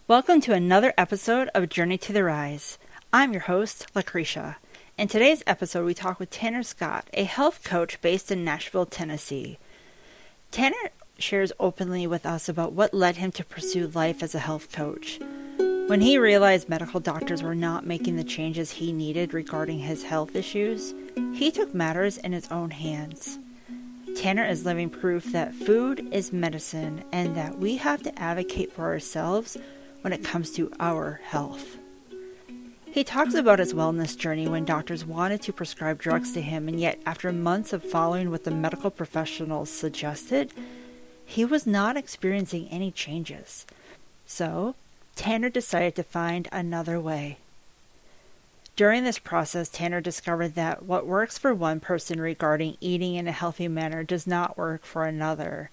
Welcome to another episode of Journey to the Rise. I'm your host, Lucretia. In today's episode, we talk with Tanner Scott, a health coach based in Nashville, Tennessee. Tanner shares openly with us about what led him to pursue life as a health coach. When he realized medical doctors were not making the changes he needed regarding his health issues, he took matters in his own hands. Tanner is living proof that food is medicine and that we have to advocate for ourselves when it comes to our health. He talks about his wellness journey when doctors wanted to prescribe drugs to him, and yet after months of following what the medical professionals suggested, he was not experiencing any changes. So, Tanner decided to find another way. During this process, Tanner discovered that what works for one person regarding eating in a healthy manner does not work for another.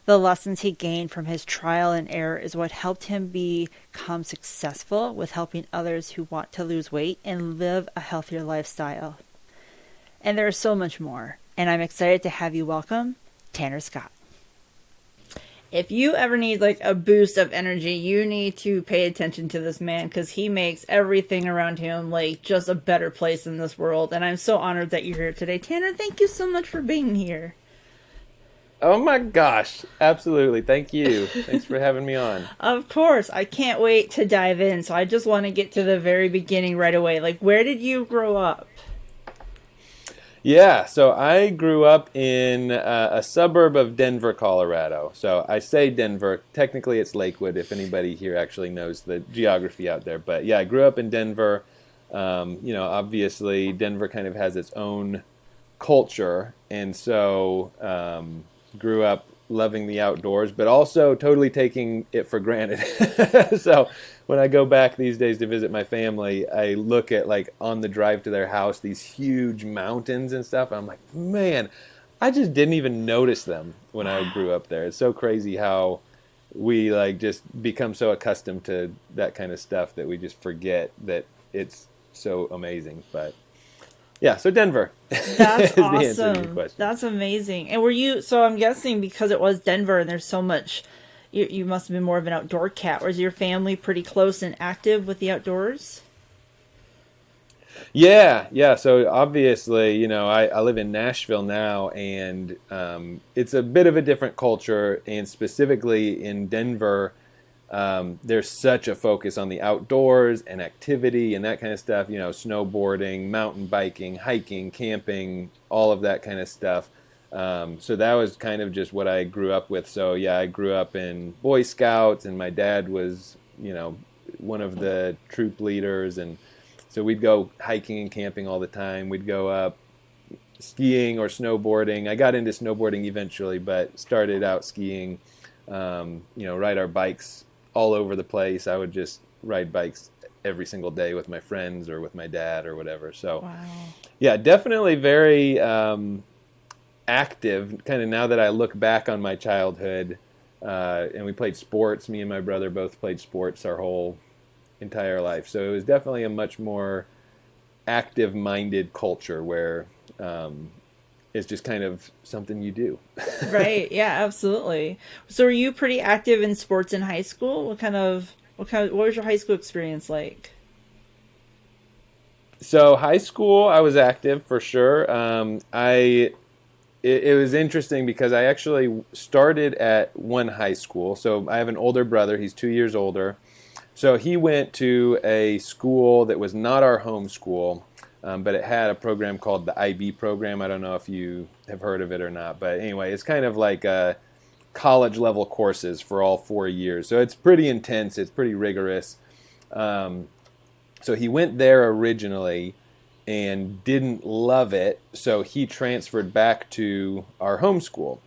The lessons he gained from his trial and error is what helped him become successful with helping others who want to lose weight and live a healthier lifestyle. And there is so much more, and I'm excited to have you welcome Tanner Scott. If you ever need like a boost of energy, you need to pay attention to this man because he makes everything around him like just a better place in this world. And I'm so honored that you're here today. Tanner, thank you so much for being here. Oh my gosh, absolutely. Thank you. Thanks for having me on. Of course. I can't wait to dive in. So I just want to get to the very beginning right away. Like, where did you grow up? Yeah, so I grew up in a suburb of Denver, Colorado. So I say Denver, technically it's Lakewood if anybody here actually knows the geography out there. But yeah, I grew up in Denver. Obviously Denver kind of has its own culture. And so grew up loving the outdoors, but also totally taking it for granted. So when I go back these days to visit my family, I look at like on the drive to their house, these huge mountains and stuff. I'm like, man, I just didn't even notice them when I grew up there. It's so crazy how we like just become so accustomed to that kind of stuff that we just forget that it's so amazing. But yeah, so Denver. That's is the answer to your awesome. question. That's amazing. And were you, so I'm guessing because it was Denver and there's so much, you must have been more of an outdoor cat. Was your family pretty close and active with the outdoors? Yeah. So obviously, I live in Nashville now, and it's a bit of a different culture. And specifically in Denver, there's such a focus on the outdoors and activity and that kind of stuff. Snowboarding, mountain biking, hiking, camping, all of that kind of stuff. So that was kind of just what I grew up with. So yeah, I grew up in Boy Scouts, and my dad was, one of the troop leaders, and so we'd go hiking and camping all the time. We'd go up skiing or snowboarding. I got into snowboarding eventually, but started out skiing. Ride our bikes all over the place. I would just ride bikes every single day with my friends or with my dad or whatever. So, Wow. yeah, definitely very active. Kind of now that I look back on my childhood, and we played sports. Me and my brother both played sports our whole entire life. So it was definitely a much more active-minded culture where it's just kind of something you do. Right. Yeah, absolutely. So were you pretty active in sports in high school? What was your high school experience like? So high school, I was active for sure. It was interesting because I actually started at one high school. So I have an older brother. He's 2 years older. So he went to a school that was not our home school, but it had a program called the IB program. I don't know if you have heard of it or not. But anyway, it's kind of like college level courses for all 4 years. So it's pretty intense. It's pretty rigorous. So he went there originally and didn't love it. So he transferred back to our home school.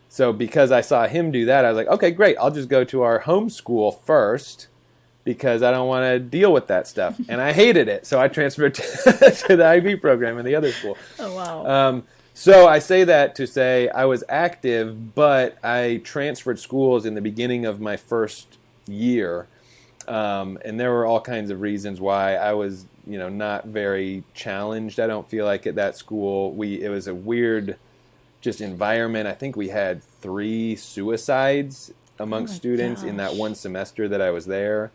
So because I saw him do that, I was like, okay, great. I'll just go to our home school first because I don't want to deal with that stuff. And I hated it. So I transferred to the IB program in the other school. Oh, wow. So I say that to say I was active, but I transferred schools in the beginning of my first year. And there were all kinds of reasons why I was, not very challenged. I don't feel like at that school, it was a weird just environment. I think we had 3 suicides amongst students in that one semester that I was there.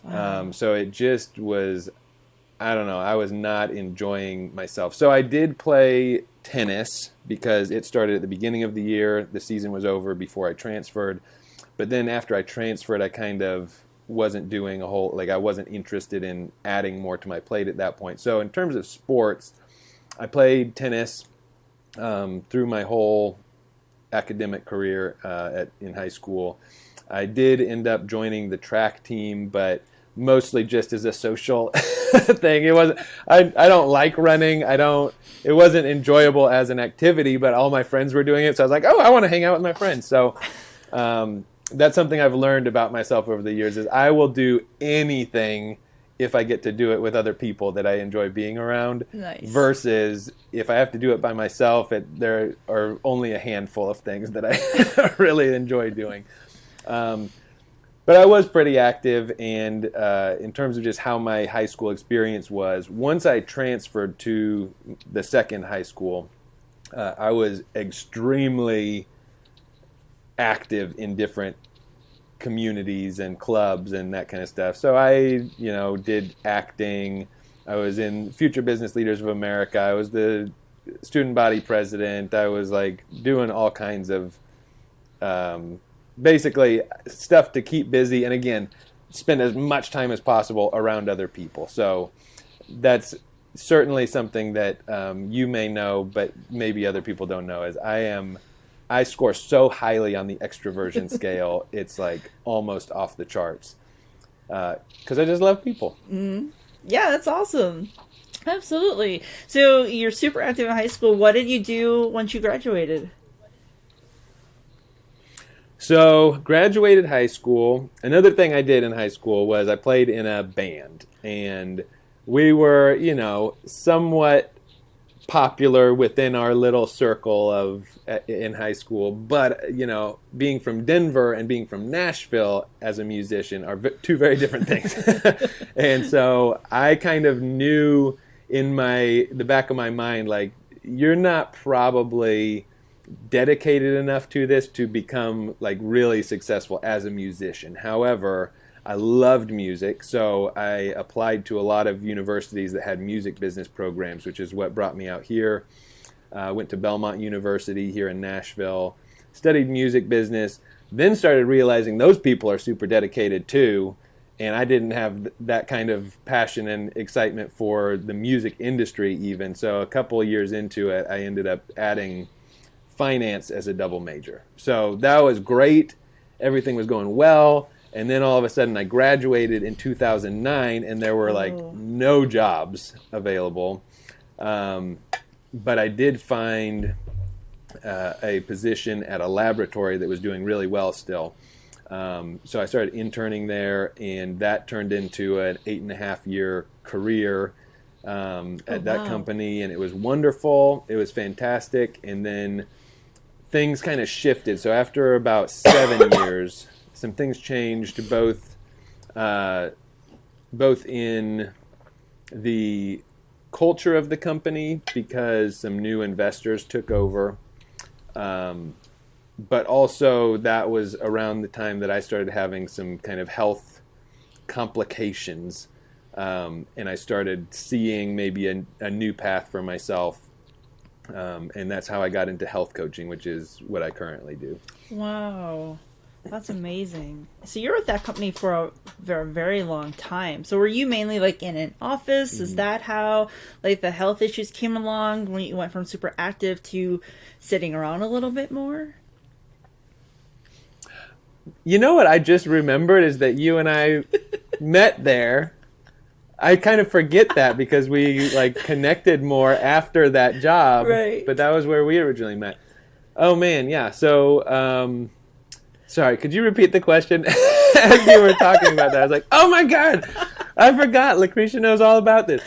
Wow. So it just was, I don't know, I was not enjoying myself. So I did play tennis because it started at the beginning of the year. The season was over before I transferred. But then after I transferred, I kind of wasn't doing a whole, like I wasn't interested in adding more to my plate at that point. So in terms of sports, I played tennis through my whole academic career in high school. I did end up joining the track team, but mostly just as a social thing. It wasn't. I don't like running. It wasn't enjoyable as an activity, but all my friends were doing it, so I was like, oh, I want to hang out with my friends. So that's something I've learned about myself over the years is I will do anything if I get to do it with other people that I enjoy being around. Nice. Versus if I have to do it by myself, there are only a handful of things that I really enjoy doing. But I was pretty active, and in terms of just how my high school experience was, once I transferred to the second high school, I was extremely active in different communities and clubs and that kind of stuff. So I, did acting. I was in Future Business Leaders of America. I was the student body president. I was like doing all kinds of basically stuff to keep busy, and again, spend as much time as possible around other people. So that's certainly something that you may know, but maybe other people don't know, is I score so highly on the extroversion scale, it's like almost off the charts, because I just love people. Mm-hmm. Yeah, that's awesome. Absolutely. So you're super active in high school. What did you do once you graduated? So, graduated high school. Another thing I did in high school was I played in a band. And we were, somewhat popular within our little circle in high school. But, being from Denver and being from Nashville as a musician are two very different things. And so I kind of knew in the back of my mind, like, you're not probably dedicated enough to this to become like really successful as a musician. However, I loved music, so I applied to a lot of universities that had music business programs, which is what brought me out here. Went to Belmont University here in Nashville, studied music business, then started realizing those people are super dedicated too, and I didn't have that kind of passion and excitement for the music industry even. So a couple of years into it, I ended up adding finance as a double major. So that was great. Everything was going well. And then all of a sudden I graduated in 2009 and there were like no jobs available. But I did find a position at a laboratory that was doing really well still. So I started interning there, and that turned into an 8.5-year career at that company. And it was wonderful. It was fantastic. And then things kind of shifted. So after about 7 years, some things changed both in the culture of the company because some new investors took over. But also that was around the time that I started having some kind of health complications. And I started seeing maybe a new path for myself. And that's how I got into health coaching, which is what I currently do. Wow. That's amazing. So you're with that company for a very, very long time. So were you mainly like in an office? Is that how like the health issues came along when you went from super active to sitting around a little bit more? You know what I just remembered is that you and I met there. I kind of forget that because we like connected more after that job. Right. But that was where we originally met. Oh man, yeah. So sorry, could you repeat the question? As you were talking about that, I was like, oh my God, I forgot. Lucretia knows all about this.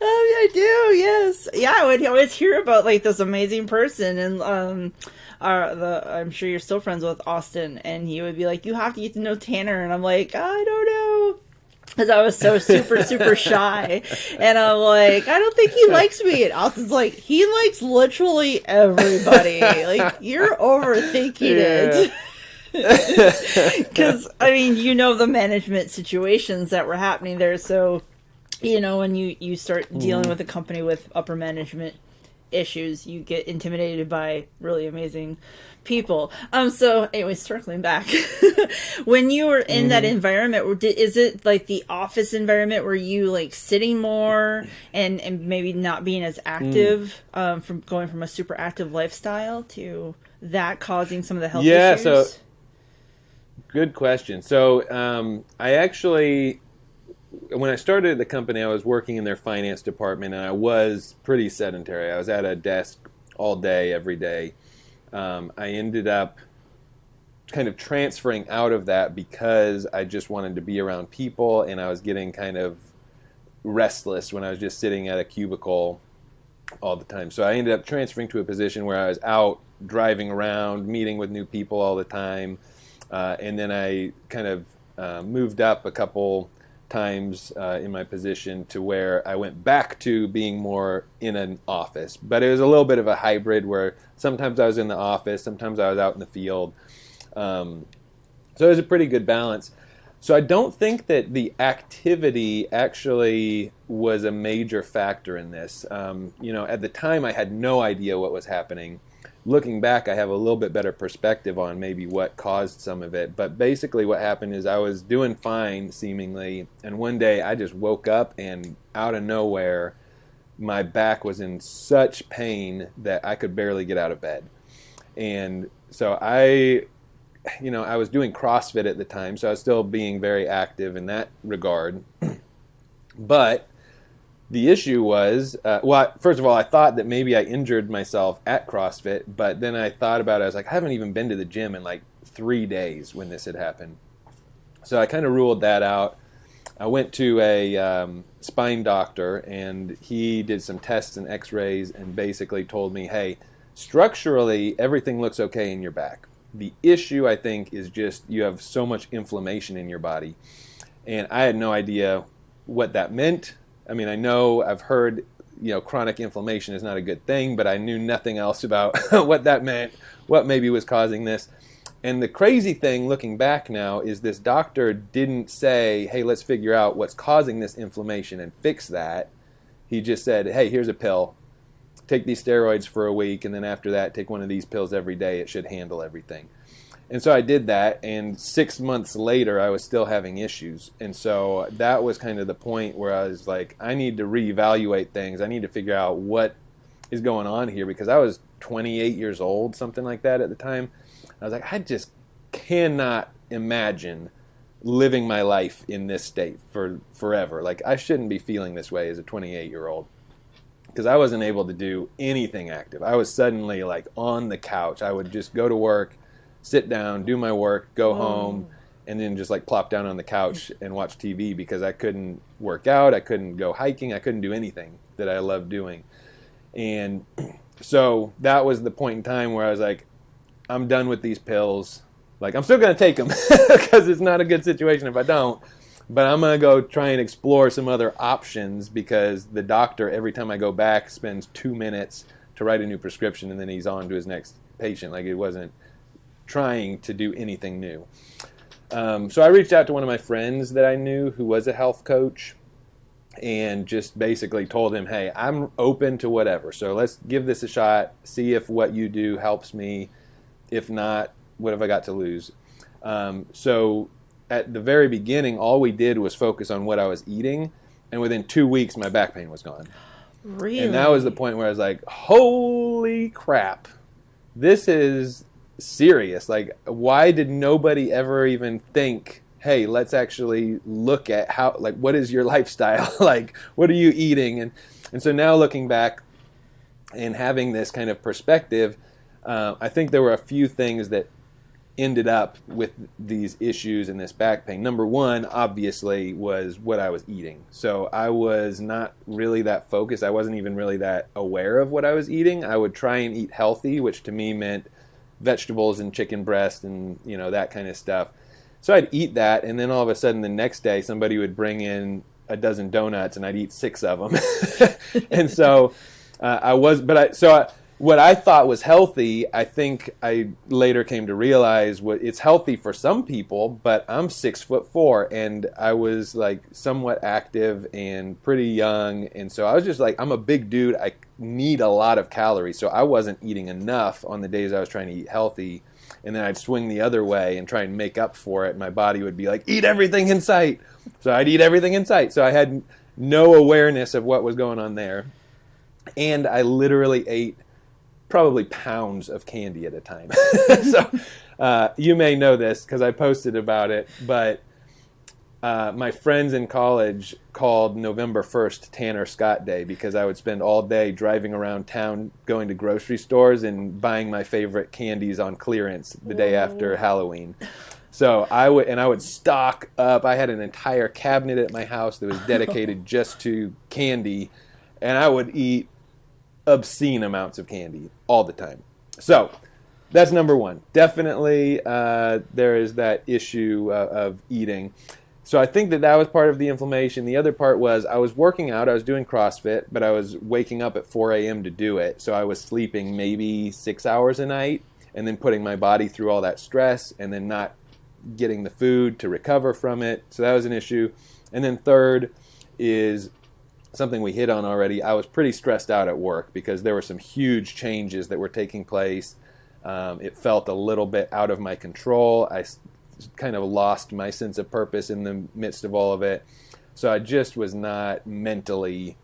Oh, I do, yes. Yeah, I would always hear about like this amazing person, and I'm sure you're still friends with Austin, and he would be like, you have to get to know Tanner, and I'm like, I don't know. Because I was so super, super shy. And I'm like, I don't think he likes me. And Austin's like, he likes literally everybody. Like, you're overthinking it. Because, I mean, you know the management situations that were happening there. So, you know, when you start dealing with a company with upper management issues, you get intimidated by really amazing people. So anyway, circling back, when you were in that environment, is it like the office environment? Were you like sitting more and maybe not being as active, from going from a super active lifestyle to that causing some of the health issues? So good question. So I actually, when I started at the company, I was working in their finance department, and I was pretty sedentary. I was at a desk all day, every day. I ended up kind of transferring out of that because I just wanted to be around people, and I was getting kind of restless when I was just sitting at a cubicle all the time. So I ended up transferring to a position where I was out driving around, meeting with new people all the time. And then I kind of moved up a couple times in my position to where I went back to being more in an office. But it was a little bit of a hybrid where sometimes I was in the office, sometimes I was out in the field. So it was a pretty good balance. So I don't think that the activity actually was a major factor in this. At the time I had no idea what was happening. Looking back, I have a little bit better perspective on maybe what caused some of it. But basically what happened is I was doing fine, seemingly, and one day I just woke up and out of nowhere, my back was in such pain that I could barely get out of bed. And so I was doing CrossFit at the time, so I was still being very active in that regard. But the issue was, first of all, I thought that maybe I injured myself at CrossFit, but then I thought about it. I was like, I haven't even been to the gym in like 3 days when this had happened. So I kind of ruled that out. I went to a spine doctor, and he did some tests and x-rays and basically told me, hey, structurally, everything looks okay in your back. The issue, I think, is just you have so much inflammation in your body. And I had no idea what that meant. I mean, I've heard, chronic inflammation is not a good thing, but I knew nothing else about what that meant, what maybe was causing this. And the crazy thing, looking back now, is this doctor didn't say, hey, let's figure out what's causing this inflammation and fix that. He just said, hey, here's a pill. Take these steroids for a week, and then after that, take one of these pills every day. It should handle everything. And so I did that, and 6 months later, I was still having issues. And so that was kind of the point where I was like, I need to reevaluate things. I need to figure out what is going on here, because I was 28 years old, something like that at the time. I was like, I just cannot imagine living my life in this state for forever. Like, I shouldn't be feeling this way as a 28-year-old. Because I wasn't able to do anything active. I was suddenly like on the couch. I would just go to work, sit down, do my work, go home, and then just like plop down on the couch and watch TV, because I couldn't work out, I couldn't go hiking, I couldn't do anything that I loved doing. And so that was the point in time where I was like, I'm done with these pills. Like, I'm still going to take them because it's not a good situation if I don't. But I'm going to go try and explore some other options, because the doctor, every time I go back, spends 2 minutes to write a new prescription, and then he's on to his next patient. Like, it wasn't trying to do anything new. So I reached out to one of my friends that I knew who was a health coach, and just basically told him, hey, I'm open to whatever. So let's give this a shot, see if what you do helps me. If not, what have I got to lose? So at the very beginning, all we did was focus on what I was eating, and within 2 weeks, my back pain was gone. Really? And that was the point where I was like, holy crap, this is serious. Like, why did nobody ever even think, hey, let's actually look at how, like, what is your lifestyle? Like, what are you eating? And so now looking back and having this kind of perspective, I think there were a few things that ended up with these issues and this back pain. Number one, obviously, was what I was eating. So I was not really that focused. I wasn't even really that aware of what I was eating. I would try and eat healthy, which to me meant vegetables and chicken breast and, that kind of stuff. So I'd eat that, and then all of a sudden the next day somebody would bring in a dozen donuts, and I'd eat 6 of them. And so what I thought was healthy, I think I later came to realize it's healthy for some people, but I'm 6'4", and I was like somewhat active and pretty young. And so I was just like, I'm a big dude. I need a lot of calories. So I wasn't eating enough on the days I was trying to eat healthy. And then I'd swing the other way and try and make up for it. My body would be like, eat everything in sight. So I'd eat everything in sight. So I had no awareness of what was going on there. And I literally ate probably pounds of candy at a time. So you may know this because I posted about it, but my friends in college called November 1st Tanner Scott Day because I would spend all day driving around town, going to grocery stores and buying my favorite candies on clearance the day after Halloween. So I would stock up. I had an entire cabinet at my house that was dedicated just to candy, and I would eat obscene amounts of candy all the time. So that's number one. Definitely there is that issue of eating. So I think that was part of the inflammation. The other part was I was working out. I was doing CrossFit, but I was waking up at 4 a.m. to do it. So I was sleeping maybe 6 hours a night and then putting my body through all that stress and then not getting the food to recover from it. So that was an issue. And then third is something we hit on already. I was pretty stressed out at work because there were some huge changes that were taking place. It felt a little bit out of my control. I kind of lost my sense of purpose in the midst of all of it. So I just was not mentally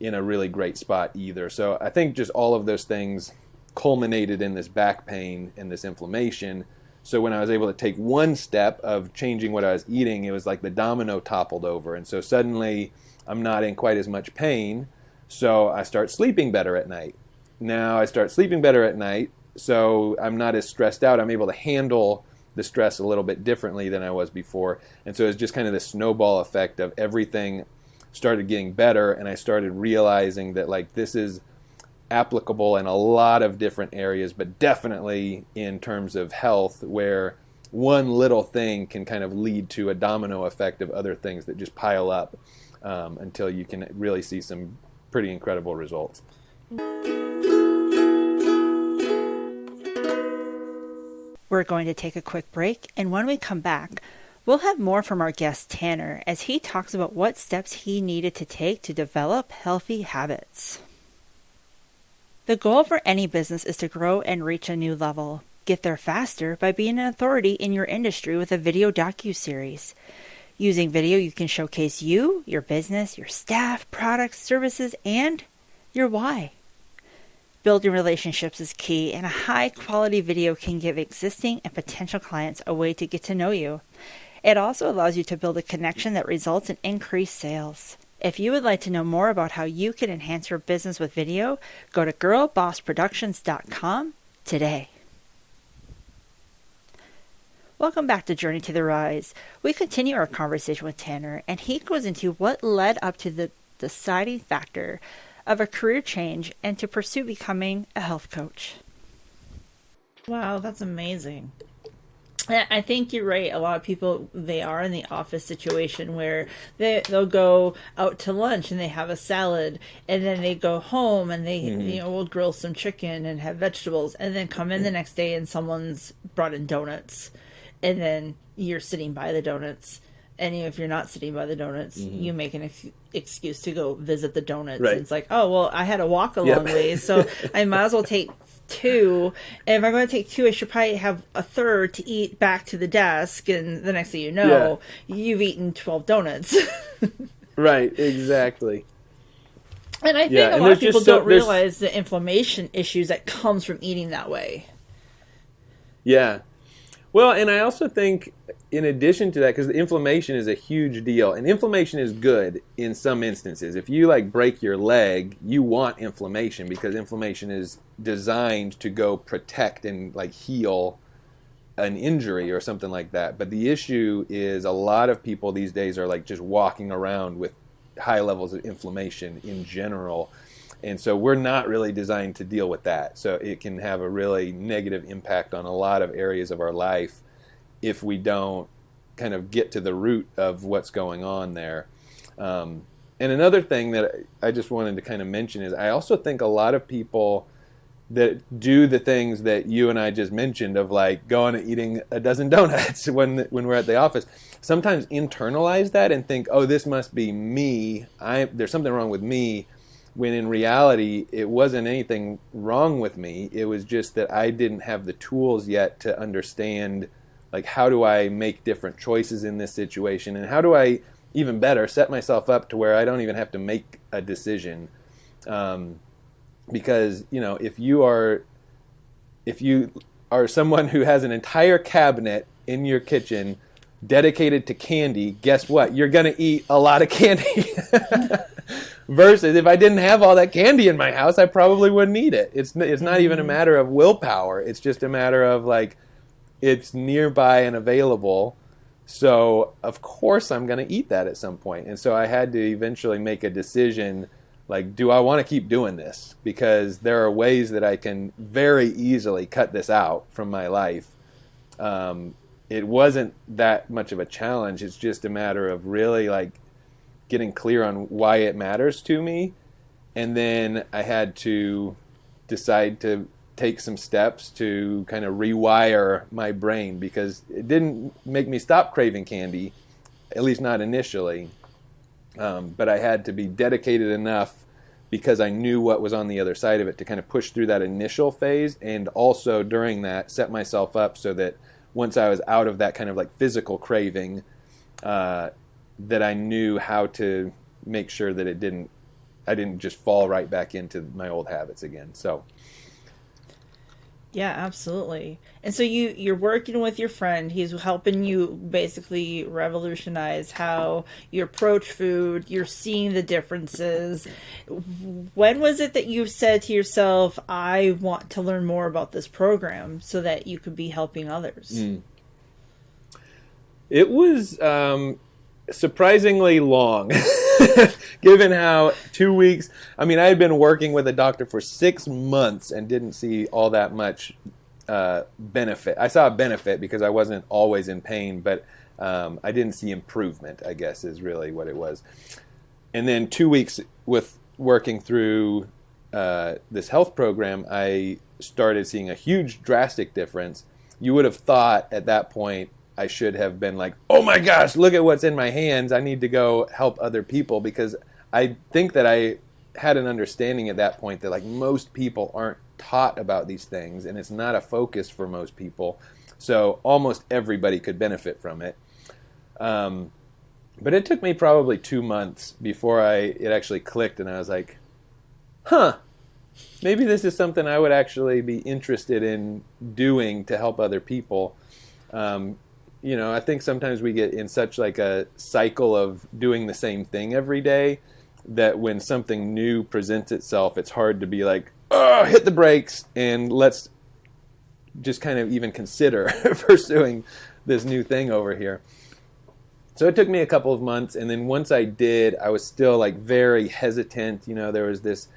in a really great spot either. So I think just all of those things culminated in this back pain and this inflammation. So when I was able to take one step of changing what I was eating, it was like the domino toppled over. And so suddenly I'm not in quite as much pain, so I start sleeping better at night. Now I start sleeping better at night, so I'm not as stressed out. I'm able to handle the stress a little bit differently than I was before. And so it's just kind of this snowball effect of everything started getting better, and I started realizing that like this is applicable in a lot of different areas, but definitely in terms of health, where one little thing can kind of lead to a domino effect of other things that just pile up. Until you can really see some pretty incredible results. We're going to take a quick break, and when we come back, we'll have more from our guest Tanner as he talks about what steps he needed to take to develop healthy habits. The goal for any business is to grow and reach a new level. Get there faster by being an authority in your industry with a video docuseries. Using video, you can showcase you, your business, your staff, products, services, and your why. Building relationships is key, and a high-quality video can give existing and potential clients a way to get to know you. It also allows you to build a connection that results in increased sales. If you would like to know more about how you can enhance your business with video, go to girlbossproductions.com today. Welcome back to Journey to the Rise. We continue our conversation with Tanner, and he goes into what led up to the deciding factor of a career change and to pursue becoming a health coach. Wow, that's amazing. I think you're right. A lot of people, they are in the office situation where they'll go out to lunch and they have a salad, and then they go home and they will grill some chicken and have vegetables, and then come in the next day and someone's brought in donuts. And then you're sitting by the donuts. And if you're not sitting by the donuts, you make an excuse to go visit the donuts. Right. And it's like, oh, well, I had to walk a long ways, so I might as well take two. And if I'm going to take two, I should probably have a third to eat back to the desk. And the next thing you know, you've eaten 12 donuts. Right, exactly. And I think a lot of people don't realize the inflammation issues that comes from eating that way. Yeah. Well, and I also think in addition to that, because the inflammation is a huge deal, and inflammation is good in some instances. If you like break your leg, you want inflammation because inflammation is designed to go protect and like heal an injury or something like that. But the issue is a lot of people these days are like just walking around with high levels of inflammation in general. And so we're not really designed to deal with that. So it can have a really negative impact on a lot of areas of our life if we don't kind of get to the root of what's going on there. And another thing that I just wanted to kind of mention is I also think a lot of people that do the things that you and I just mentioned, of like going and eating a dozen donuts when we're at the office, sometimes internalize that and think, oh, this must be me. There's something wrong with me, when in reality, it wasn't anything wrong with me. It was just that I didn't have the tools yet to understand, like, how do I make different choices in this situation, and how do I, even better, set myself up to where I don't even have to make a decision. Because, you know, if you are someone who has an entire cabinet in your kitchen dedicated to candy, guess what? You're going to eat a lot of candy. Versus if I didn't have all that candy in my house, I probably wouldn't eat it. It's not even a matter of willpower. It's just a matter of, like, it's nearby and available. So of course I'm going to eat that at some point. And so I had to eventually make a decision, like, do I want to keep doing this? Because there are ways that I can very easily cut this out from my life. It wasn't that much of a challenge. It's just a matter of really, like, getting clear on why it matters to me. And then I had to decide to take some steps to kind of rewire my brain, because it didn't make me stop craving candy, at least not initially. But I had to be dedicated enough, because I knew what was on the other side of it, to kind of push through that initial phase, and also during that set myself up so that once I was out of that kind of like physical craving, that I knew how to make sure that I didn't just fall right back into my old habits again. So. Yeah, absolutely. And so you're working with your friend. He's helping you basically revolutionize how you approach food. You're seeing the differences. When was it that you said to yourself, I want to learn more about this program so that you could be helping others? It was surprisingly long. Given how 2 weeks, I mean, I had been working with a doctor for 6 months and didn't see all that much benefit. I saw a benefit because I wasn't always in pain, but I didn't see improvement, I guess, is really what it was. And then 2 weeks with working through this health program, I started seeing a huge drastic difference. You would have thought at that point I should have been like, oh my gosh, look at what's in my hands. I need to go help other people, because I think that I had an understanding at that point that, like, most people aren't taught about these things, and it's not a focus for most people. So almost everybody could benefit from it. But it took me probably 2 months before it actually clicked, and I was like, maybe this is something I would actually be interested in doing to help other people. You know, I think sometimes we get in such like a cycle of doing the same thing every day that when something new presents itself, it's hard to be like, oh, hit the brakes and let's just kind of even consider pursuing this new thing over here. So it took me a couple of months, and then once I did, I was still like very hesitant. You know, there was this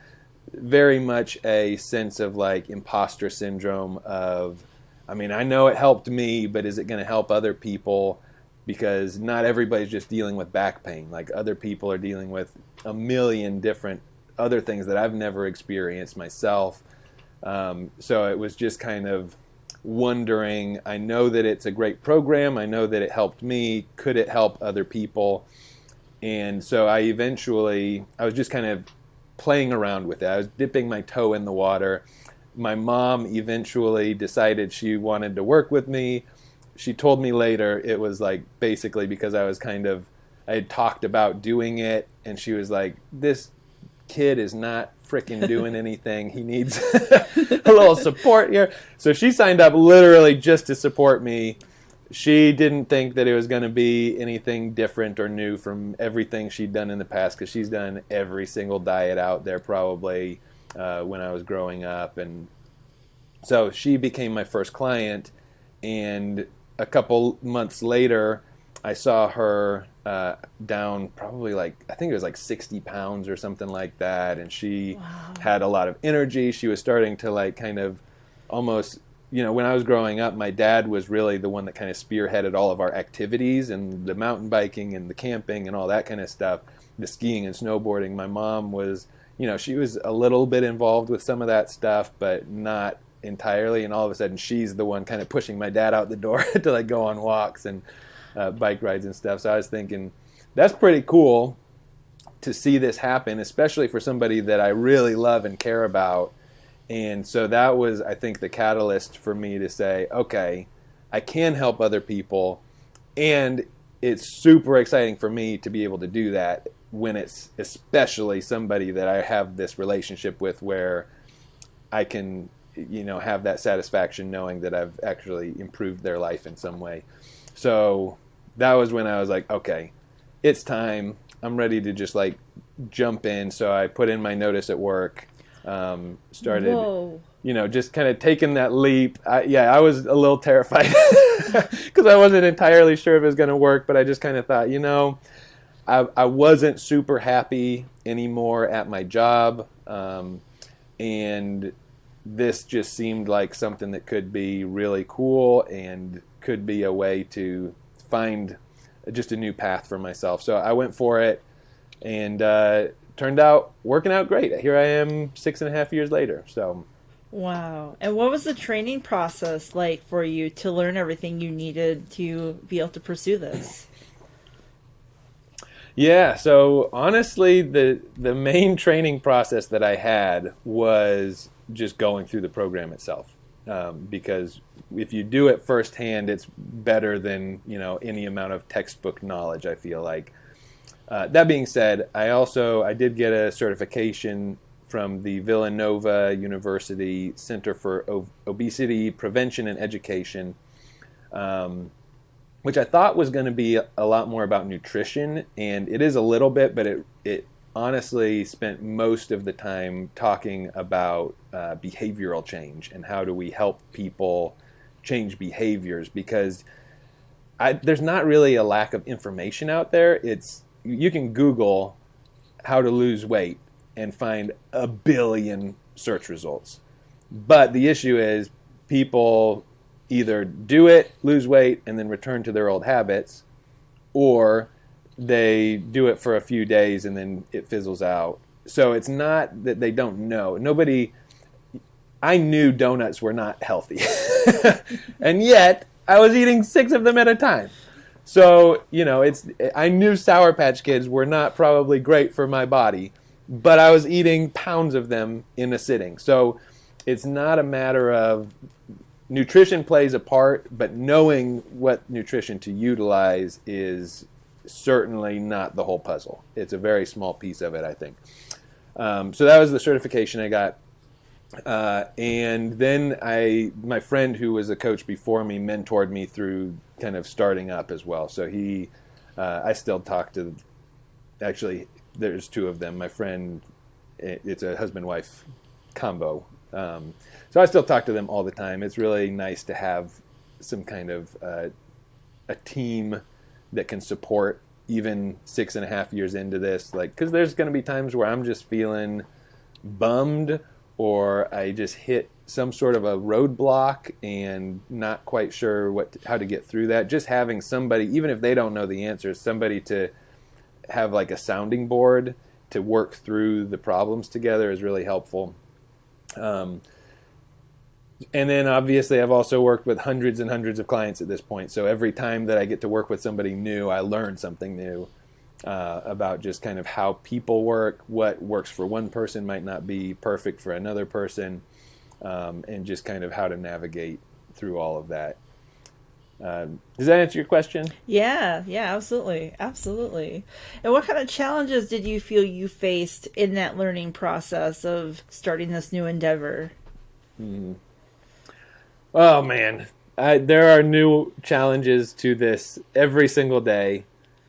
very much a sense of like imposter syndrome of, I mean, I know it helped me, but is it going to help other people? Because not everybody's just dealing with back pain. Like, other people are dealing with a million different other things that I've never experienced myself. So it was just kind of wondering, I know that it's a great program. I know that it helped me. Could it help other people? And so I was just kind of playing around with it. I was dipping my toe in the water. My mom eventually decided she wanted to work with me. She told me later it was like basically because I had talked about doing it, and she was like, this kid is not freaking doing anything. He needs a little support here. So she signed up literally just to support me. She didn't think that it was going to be anything different or new from everything she'd done in the past, because she's done every single diet out there probably when I was growing up. And so she became my first client, and a couple months later I saw her down probably like, I think it was like 60 pounds or something like that, and she had a lot of energy. She was starting to like kind of almost, you know, when I was growing up, my dad was really the one that kind of spearheaded all of our activities, and the mountain biking and the camping and all that kind of stuff, the skiing and snowboarding. My mom was she was a little bit involved with some of that stuff, but not entirely. And all of a sudden, she's the one kind of pushing my dad out the door to like go on walks and bike rides and stuff. So I was thinking, that's pretty cool to see this happen, especially for somebody that I really love and care about. And so that was, I think, the catalyst for me to say, okay, I can help other people. And it's super exciting for me to be able to do that when it's especially somebody that I have this relationship with, where I can, have that satisfaction knowing that I've actually improved their life in some way. So that was when I was like, okay, it's time. I'm ready to just like jump in. So I put in my notice at work, started, Whoa. Just kind of taking that leap. I was a little terrified because I wasn't entirely sure if it was going to work, but I just kind of thought, I wasn't super happy anymore at my job. And this just seemed like something that could be really cool and could be a way to find just a new path for myself. So I went for it, and turned out working out great. Here I am 6.5 years later. So Wow. And what was the training process like for you to learn everything you needed to be able to pursue this? yeah, so honestly, the main training process that I had was just going through the program itself. Because if you do it firsthand, it's better than any amount of textbook knowledge, I feel like. That being said, I did get a certification from the Villanova University Center for Obesity Prevention and Education, which I thought was going to be a lot more about nutrition, and it is a little bit, but it honestly spent most of the time talking about behavioral change and how do we help people change behaviors, because there's not really a lack of information out there. You can Google how to lose weight and find a billion search results. But the issue is people either do it, lose weight, and then return to their old habits, or they do it for a few days and then it fizzles out. So it's not that they don't know. I knew donuts were not healthy. And yet I was eating 6 of them at a time. So, I knew Sour Patch Kids were not probably great for my body, but I was eating pounds of them in a sitting. So it's not a matter of nutrition plays a part, but knowing what nutrition to utilize is certainly not the whole puzzle. It's a very small piece of it, I think. So that was the certification I got. And then my friend who was a coach before me mentored me through kind of starting up as well. So I still talk to, actually, there's 2 of them. My friend, it's a husband-wife combo. So I still talk to them all the time. It's really nice to have some kind of a team that can support even 6.5 years into this. Like, because there's going to be times where I'm just feeling bummed, or I just hit some sort of a roadblock and not quite sure how to get through that. Just having somebody, even if they don't know the answers, somebody to have like a sounding board to work through the problems together is really helpful. And then obviously I've also worked with hundreds and hundreds of clients at this point. So every time that I get to work with somebody new, I learn something new about just kind of how people work. What works for one person might not be perfect for another person, and just kind of how to navigate through all of that. Does that answer your question? Yeah, absolutely. Absolutely. And what kind of challenges did you feel you faced in that learning process of starting this new endeavor? Oh, man. There are new challenges to this every single day.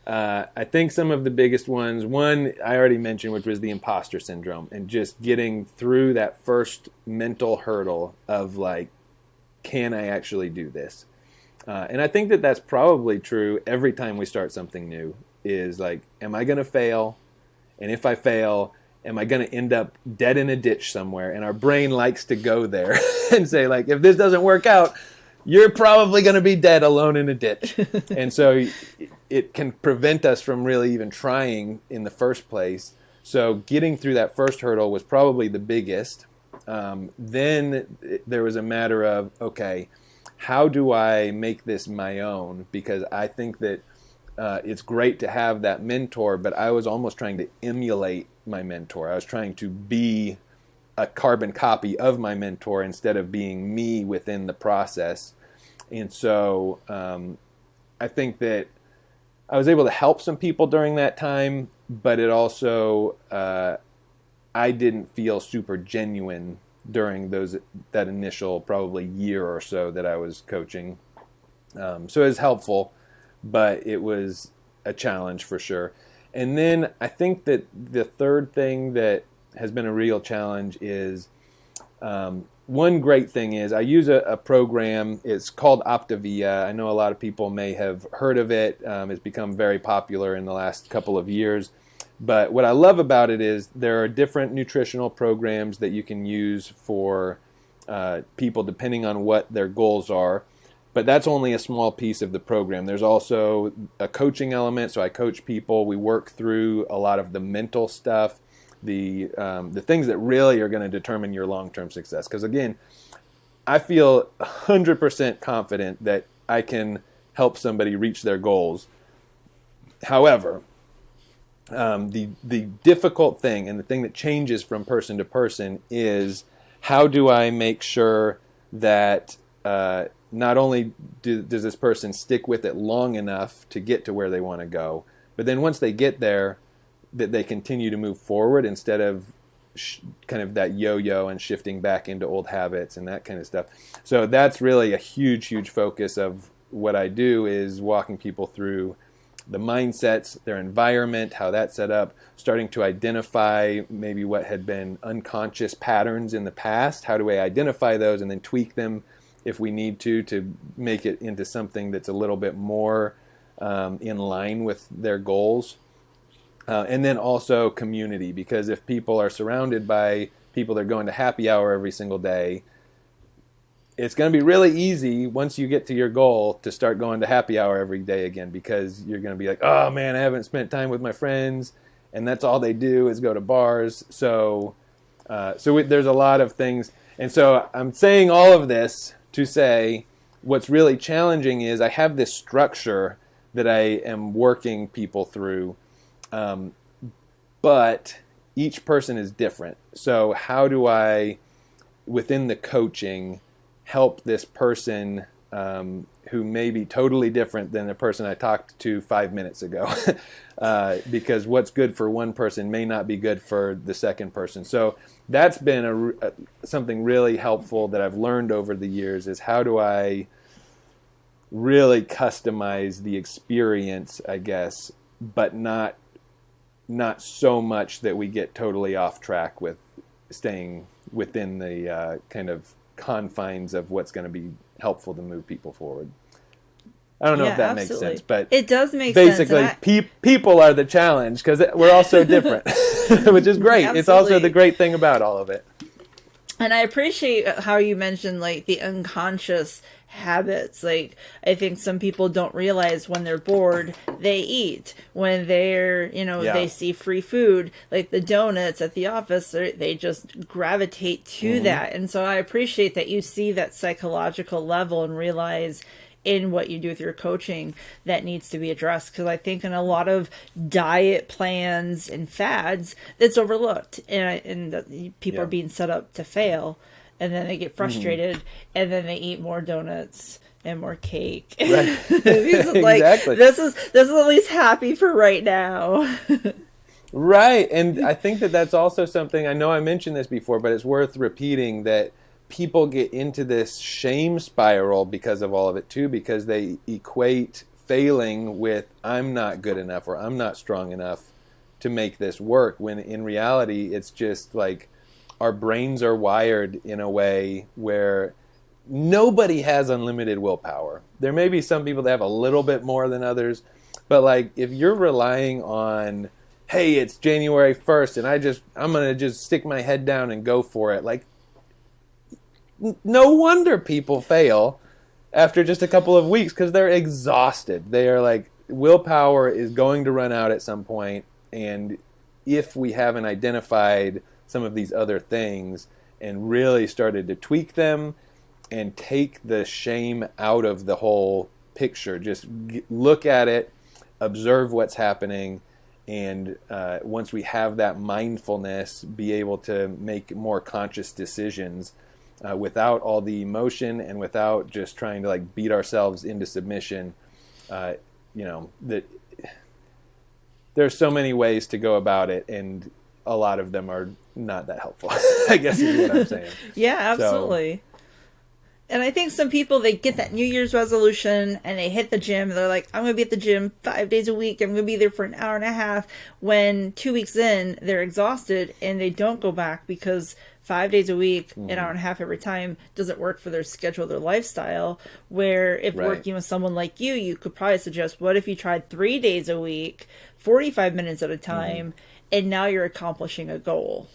I think some of the biggest ones, one I already mentioned, which was the imposter syndrome, and just getting through that first mental hurdle of like, can I actually do this? And I think that that's probably true every time we start something new, is like, am I going to fail? And if I fail, am I going to end up dead in a ditch somewhere? And our brain likes to go there and say, like, if this doesn't work out, you're probably going to be dead alone in a ditch. And so it can prevent us from really even trying in the first place. So getting through that first hurdle was probably the biggest. Then there was a matter of, okay, how do I make this my own? Because I think that it's great to have that mentor, but I was almost trying to emulate my mentor. I was trying to be a carbon copy of my mentor instead of being me within the process. And so I think that I was able to help some people during that time, but it also, I didn't feel super genuine during that initial probably year or so that I was coaching. So it was helpful, but it was a challenge for sure. And then I think that the third thing that has been a real challenge is, one great thing is I use a program. It's called Optavia. I know a lot of people may have heard of it. It's become very popular in the last couple of years. But what I love about it is there are different nutritional programs that you can use for people depending on what their goals are. But that's only a small piece of the program. There's also a coaching element. So I coach people. We work through a lot of the mental stuff, the things that really are going to determine your long-term success. Because again, I feel 100% confident that I can help somebody reach their goals. However, the difficult thing and the thing that changes from person to person is how do I make sure that not only does this person stick with it long enough to get to where they want to go, but then once they get there, that they continue to move forward instead of kind of that yo-yo and shifting back into old habits and that kind of stuff. So that's really a huge, huge focus of what I do, is walking people through the mindsets, their environment, how that's set up, starting to identify maybe what had been unconscious patterns in the past. How do I identify those and then tweak them if we need to make it into something that's a little bit more in line with their goals. And then also community, because if people are surrounded by people that are going to happy hour every single day, it's going to be really easy once you get to your goal to start going to happy hour every day again, because you're going to be like, oh man, I haven't spent time with my friends, and that's all they do is go to bars. So there's a lot of things. And so I'm saying all of this to say what's really challenging is I have this structure that I am working people through, but each person is different. So how do I, within the coaching, help this person who may be totally different than the person I talked to 5 minutes ago? Because what's good for one person may not be good for the second person. So that's been something really helpful that I've learned over the years, is how do I really customize the experience, I guess, but not so much that we get totally off track with staying within the kind of confines of what's going to be helpful to move people forward. I don't know if that makes sense, but it does make basically, sense. People are the challenge because we're all so different, which is great. Absolutely. It's also the great thing about all of it. And I appreciate how you mentioned like the unconscious habits. Like, I think some people don't realize when they're bored, they eat. When they're, they see free food, like the donuts at the office, they just gravitate to that. And so I appreciate that you see that psychological level and realize in what you do with your coaching that needs to be addressed. Because I think in a lot of diet plans and fads, it's overlooked, and that people are being set up to fail, and then they get frustrated, and then they eat more donuts and more cake. Right. Exactly. This is at least happy for right now. Right. And I think that's also something, I know I mentioned this before, but it's worth repeating, that people get into this shame spiral because of all of it too, because they equate failing with I'm not good enough or I'm not strong enough to make this work, when in reality it's just like our brains are wired in a way where nobody has unlimited willpower. There may be some people that have a little bit more than others, but like if you're relying on, hey, it's January 1st and I'm going to just stick my head down and go for it, like no wonder people fail after just a couple of weeks, because they're exhausted. They are like, willpower is going to run out at some point, and if we haven't identified some of these other things and really started to tweak them and take the shame out of the whole picture. Just look at it, observe what's happening, and once we have that mindfulness, be able to make more conscious decisions without all the emotion and without just trying to like beat ourselves into submission. That there's so many ways to go about it, and a lot of them are not that helpful, I guess is what I'm saying. Yeah, absolutely. And I think some people, they get that New Year's resolution and they hit the gym. They're like, I'm going to be at the gym 5 days a week. I'm going to be there for an hour and a half. When 2 weeks in, they're exhausted and they don't go back because 5 days a week, an hour and a half every time doesn't work for their schedule, their lifestyle. Where if working with someone like you could probably suggest, what if you tried 3 days a week, 45 minutes at a time, and now you're accomplishing a goal.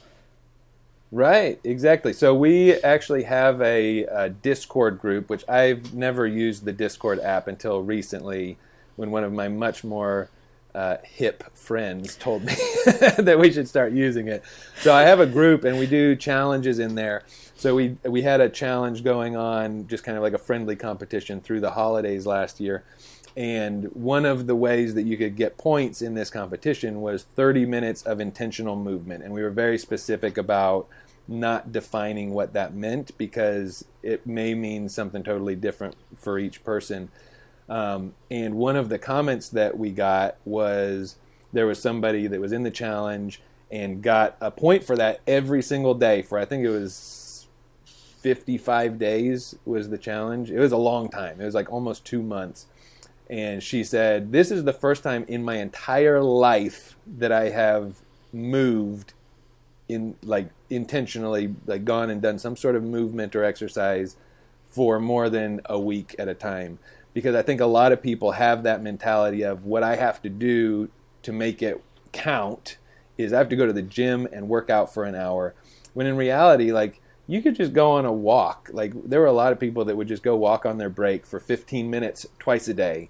Right, exactly. So we actually have a Discord group, which I've never used the Discord app until recently, when one of my much more hip friends told me that we should start using it. So I have a group, and we do challenges in there. So we had a challenge going on, just kind of like a friendly competition through the holidays last year. And one of the ways that you could get points in this competition was 30 minutes of intentional movement. And we were very specific about not defining what that meant, because it may mean something totally different for each person. And one of the comments that we got was there was somebody that was in the challenge and got a point for that every single day for, I think it was 55 days was the challenge. It was a long time. It was like almost 2 months. And she said, this is the first time in my entire life that I have moved in, like, intentionally, like, gone and done some sort of movement or exercise for more than a week at a time. Because I think a lot of people have that mentality of what I have to do to make it count is I have to go to the gym and work out for an hour. When in reality, like, you could just go on a walk. Like, there were a lot of people that would just go walk on their break for 15 minutes twice a day.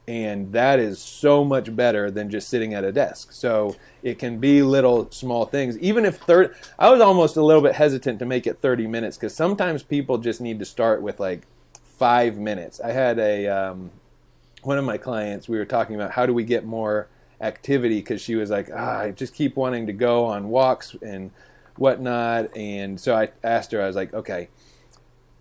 And that is so much better than just sitting at a desk. So it can be little small things. Even if I was almost a little bit hesitant to make it 30 minutes, because sometimes people just need to start with like 5 minutes. I had one of my clients, we were talking about how do we get more activity, because she was like, I just keep wanting to go on walks and whatnot. And so I asked her, I was like, okay,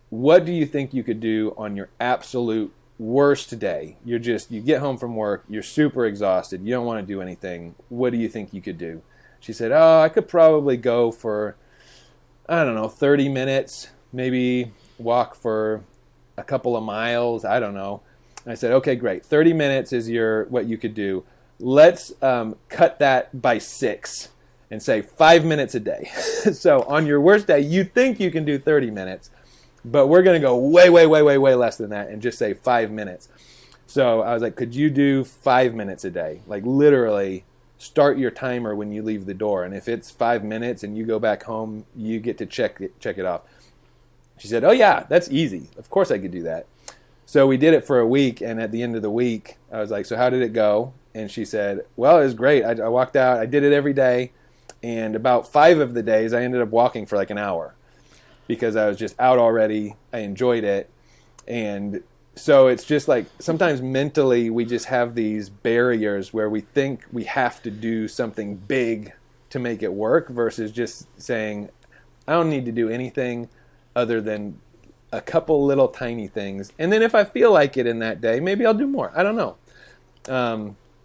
what do you think you could do on your absolute worst day? You get home from work, you're super exhausted, you don't want to do anything. What do you think you could do? She said, I could probably go for, 30 minutes, maybe walk for a couple of miles, I don't know. And I said, okay, great. 30 minutes is what you could do. Let's cut that by 6 and say 5 minutes a day. So on your worst day, you think you can do 30 minutes. But we're going to go way, way, way, way, way less than that and just say 5 minutes. So I was like, could you do 5 minutes a day? Like, literally start your timer when you leave the door. And if it's 5 minutes and you go back home, you get to check it off. She said, oh, yeah, that's easy. Of course I could do that. So we did it for a week. And at the end of the week, I was like, so how did it go? And she said, well, it was great. I walked out. I did it every day. And about 5 of the days, I ended up walking for like an hour, because I was just out already. I enjoyed it. And so it's just like sometimes mentally we just have these barriers where we think we have to do something big to make it work, versus just saying, I don't need to do anything other than a couple little tiny things. And then if I feel like it in that day, maybe I'll do more. I don't know.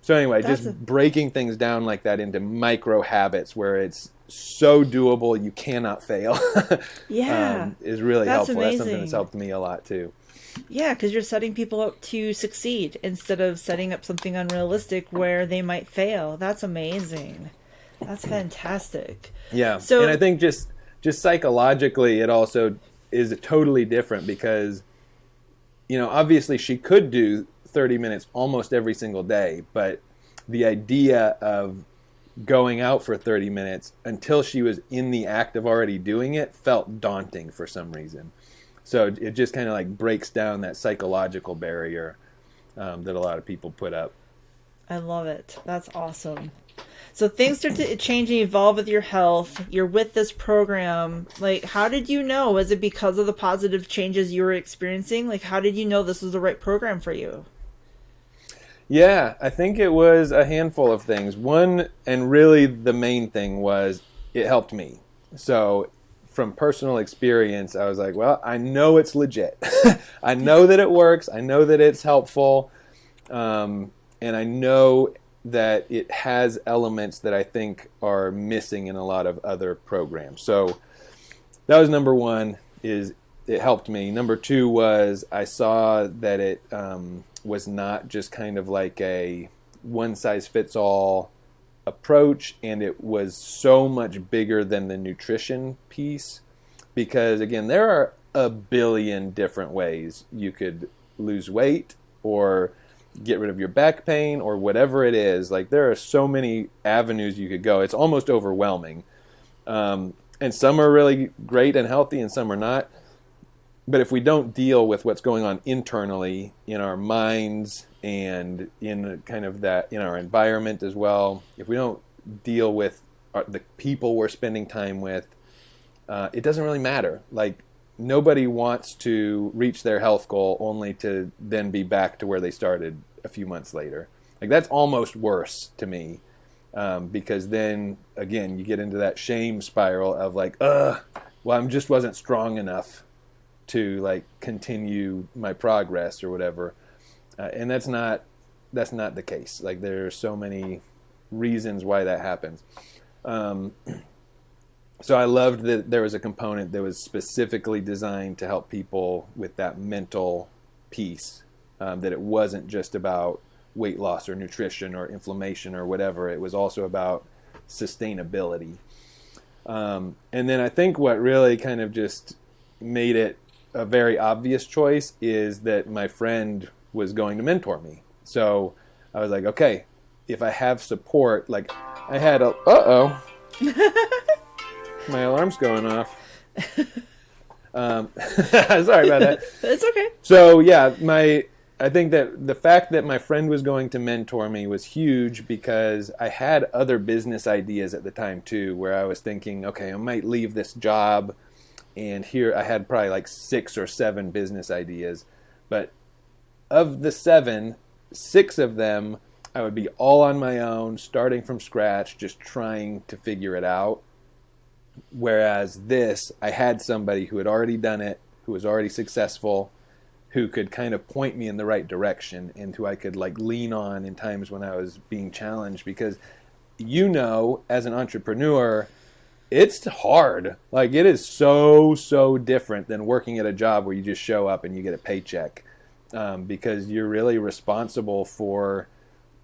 So anyway, breaking things down like that into micro habits where it's so doable you cannot fail. Yeah, is really helpful. amazing. That's something that's helped me a lot too. Yeah, because you're setting people up to succeed instead of setting up something unrealistic where they might fail. That's amazing. That's fantastic. Yeah. So, and I think just psychologically it also is totally different, because obviously she could do 30 minutes almost every single day, but the idea of going out for 30 minutes until she was in the act of already doing it felt daunting for some reason. So it just kind of like breaks down that psychological barrier that a lot of people put up. I love it. That's awesome. So things start to change and evolve with your health. You're with this program. Like, how did you know? Was it because of the positive changes you were experiencing? Like, how did you know this was the right program for you? Yeah, I think it was a handful of things. One, and really the main thing, was it helped me. So from personal experience, I was like, well, I know it's legit. I know that it works. I know that it's helpful. And I know that it has elements that I think are missing in a lot of other programs. So that was number one, is it helped me. Number two was I saw that it was not just kind of like a one-size-fits-all approach, and it was so much bigger than the nutrition piece, because again, there are a billion different ways you could lose weight or get rid of your back pain or whatever it is. Like, there are so many avenues you could go. It's almost overwhelming. And some are really great and healthy and some are not. But if we don't deal with what's going on internally in our minds and in kind of that, in our environment as well, if we don't deal with the people we're spending time with, it doesn't really matter. Like, nobody wants to reach their health goal only to then be back to where they started a few months later. Like, that's almost worse to me, because then again you get into that shame spiral of like, well, I just wasn't strong enough to like continue my progress or whatever, and that's not the case. Like, there are so many reasons why that happens. So I loved that there was a component that was specifically designed to help people with that mental piece, that it wasn't just about weight loss or nutrition or inflammation or whatever. It was also about sustainability. And then I think what really kind of just made it a very obvious choice is that my friend was going to mentor me. So I was like, okay, if I have support, like I had my alarm's going off. Sorry about that. It's okay. So yeah, I think that the fact that my friend was going to mentor me was huge, because I had other business ideas at the time too, where I was thinking, okay, I might leave this job, and here I had probably like 6 or 7 business ideas, but of the 7, 6 of them I would be all on my own, starting from scratch, just trying to figure it out. Whereas this, I had somebody who had already done it, who was already successful, who could kind of point me in the right direction, and who I could like lean on in times when I was being challenged. Because, as an entrepreneur, it's hard. Like, it is so different than working at a job where you just show up and you get a paycheck, because you're really responsible for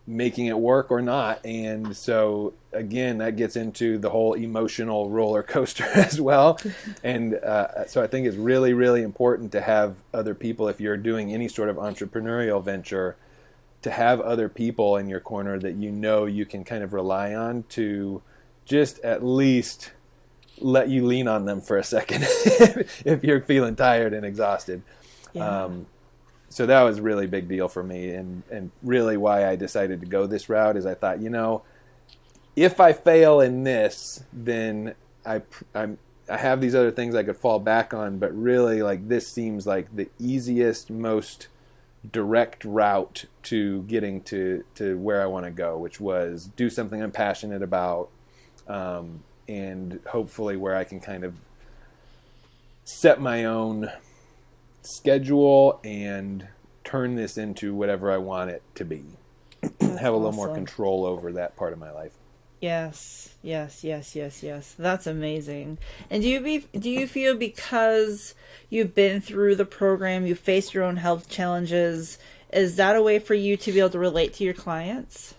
making it work or not. And so again, that gets into the whole emotional roller coaster as well. And so I think it's really, really important to have other people, if you're doing any sort of entrepreneurial venture, to have other people in your corner that you can kind of rely on to just at least let you lean on them for a second if you're feeling tired and exhausted. Yeah. So that was a really big deal for me, and really why I decided to go this route is I thought, if I fail in this, then I have these other things I could fall back on, but really, like, this seems like the easiest, most direct route to getting to where I want to go, which was do something I'm passionate about, and hopefully where I can kind of set my own schedule and turn this into whatever I want it to be. Have a little more control over that part of my life. Yes. That's amazing. And do you feel, because you've been through the program, you faced your own health challenges, is that a way for you to be able to relate to your clients?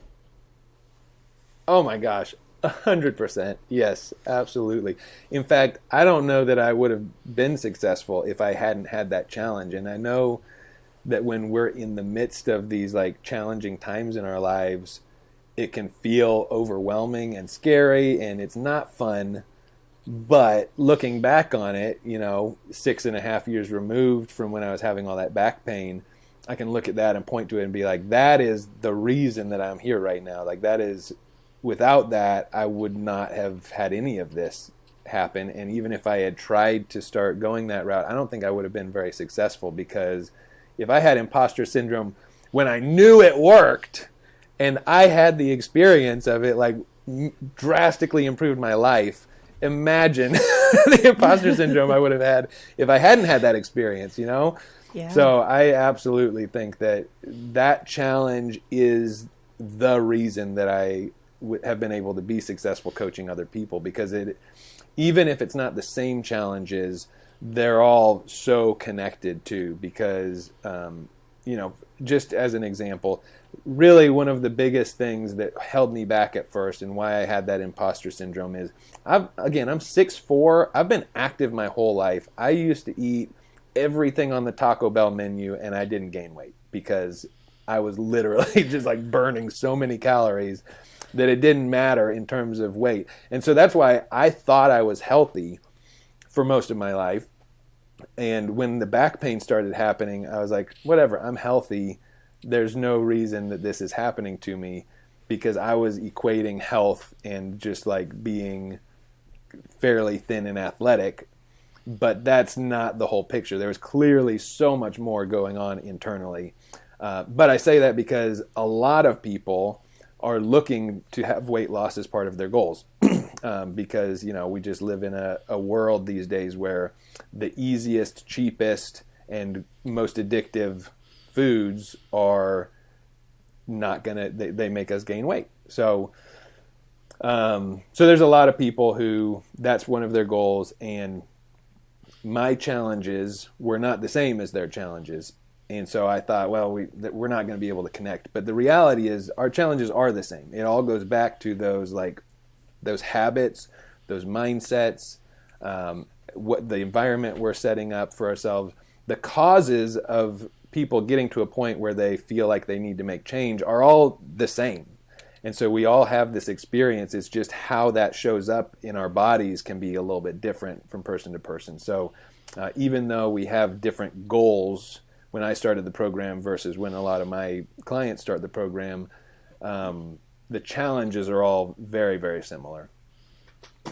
Oh my gosh, 100%. Yes, absolutely. In fact, I don't know that I would have been successful if I hadn't had that challenge. And I know that when we're in the midst of these like challenging times in our lives, it can feel overwhelming and scary, and it's not fun. But looking back on it, 6.5 years removed from when I was having all that back pain, I can look at that and point to it and be like, that is the reason that I'm here right now. Like, that is without that, I would not have had any of this happen. And even if I had tried to start going that route, I don't think I would have been very successful, because if I had imposter syndrome when I knew it worked and I had the experience of it, like, drastically improved my life, imagine the imposter syndrome I would have had if I hadn't had that experience, you know? Yeah. So I absolutely think that challenge is the reason that I have been able to be successful coaching other people, because even if it's not the same challenges, they're all so connected too. Because, just as an example, really one of the biggest things that held me back at first and why I had that imposter syndrome is, I'm 6'4". I've been active my whole life. I used to eat everything on the Taco Bell menu and I didn't gain weight, because I was literally just like burning so many calories that it didn't matter in terms of weight. And so that's why I thought I was healthy for most of my life. And when the back pain started happening, I was like, whatever, I'm healthy. There's no reason that this is happening to me, because I was equating health and just like being fairly thin and athletic. But that's not the whole picture. There was clearly so much more going on internally. But I say that because a lot of people are looking to have weight loss as part of their goals. Because, we just live in a world these days where the easiest, cheapest, and most addictive foods are not they make us gain weight. So there's a lot of people who that's one of their goals, and my challenges were not the same as their challenges. And so I thought, well, we're not going to be able to connect. But the reality is our challenges are the same. It all goes back to those habits, those mindsets, what the environment we're setting up for ourselves. The causes of people getting to a point where they feel like they need to make change are all the same. And so we all have this experience. It's just how that shows up in our bodies can be a little bit different from person to person. So even though we have different goals when I started the program versus when a lot of my clients start the program, the challenges are all very, very similar.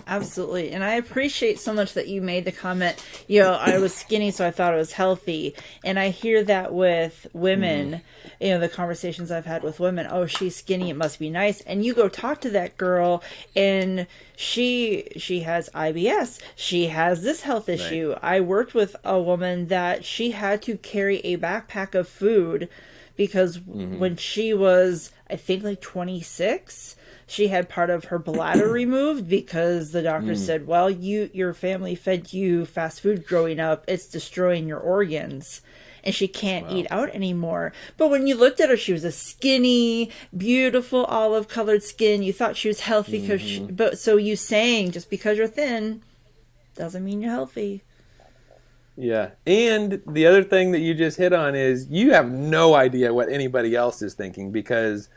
Absolutely. And I appreciate so much that you made the comment, I was skinny, so I thought I was healthy. And I hear that with women, the conversations I've had with women, oh, she's skinny, it must be nice. And you go talk to that girl and she has IBS. She has this health issue. Right. I worked with a woman that she had to carry a backpack of food because when she was, I think, like 26, she had part of her bladder removed because the doctor said, well, your family fed you fast food growing up. It's destroying your organs. And she can't eat out anymore. But when you looked at her, she was a skinny, beautiful, olive-colored skin. You thought she was healthy. So you saying just because you're thin doesn't mean you're healthy. Yeah. And the other thing that you just hit on is you have no idea what anybody else is thinking, because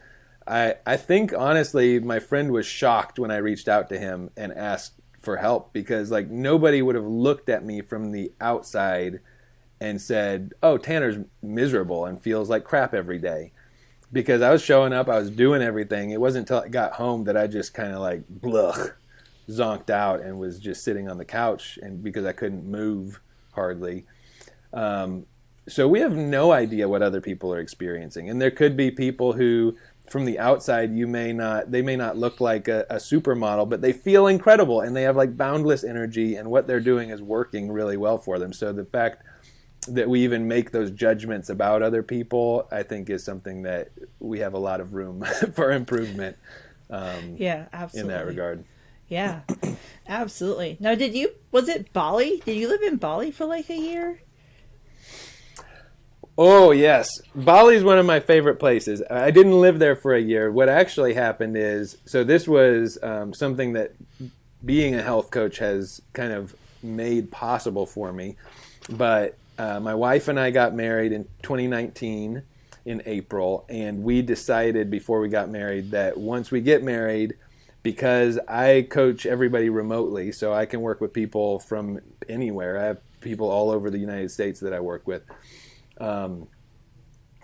I think, honestly, my friend was shocked when I reached out to him and asked for help, because like nobody would have looked at me from the outside and said, oh, Tanner's miserable and feels like crap every day. Because I was showing up, I was doing everything. It wasn't until I got home that I just kind of like zonked out and was just sitting on the couch, and because I couldn't move hardly. So we have no idea what other people are experiencing. And there could be people who, from the outside, they may not look like a supermodel, but they feel incredible and they have like boundless energy, and what they're doing is working really well for them. So the fact that we even make those judgments about other people, I think, is something that we have a lot of room for improvement. Yeah, absolutely. In that regard. Yeah, absolutely. Now, was it Bali? Did you live in Bali for like a year? Oh, yes. Bali is one of my favorite places. I didn't live there for a year. What actually happened is, so this was something that being a health coach has kind of made possible for me. But my wife and I got married in 2019 in April, and we decided before we got married that once we get married, because I coach everybody remotely, so I can work with people from anywhere. I have people all over the United States that I work with.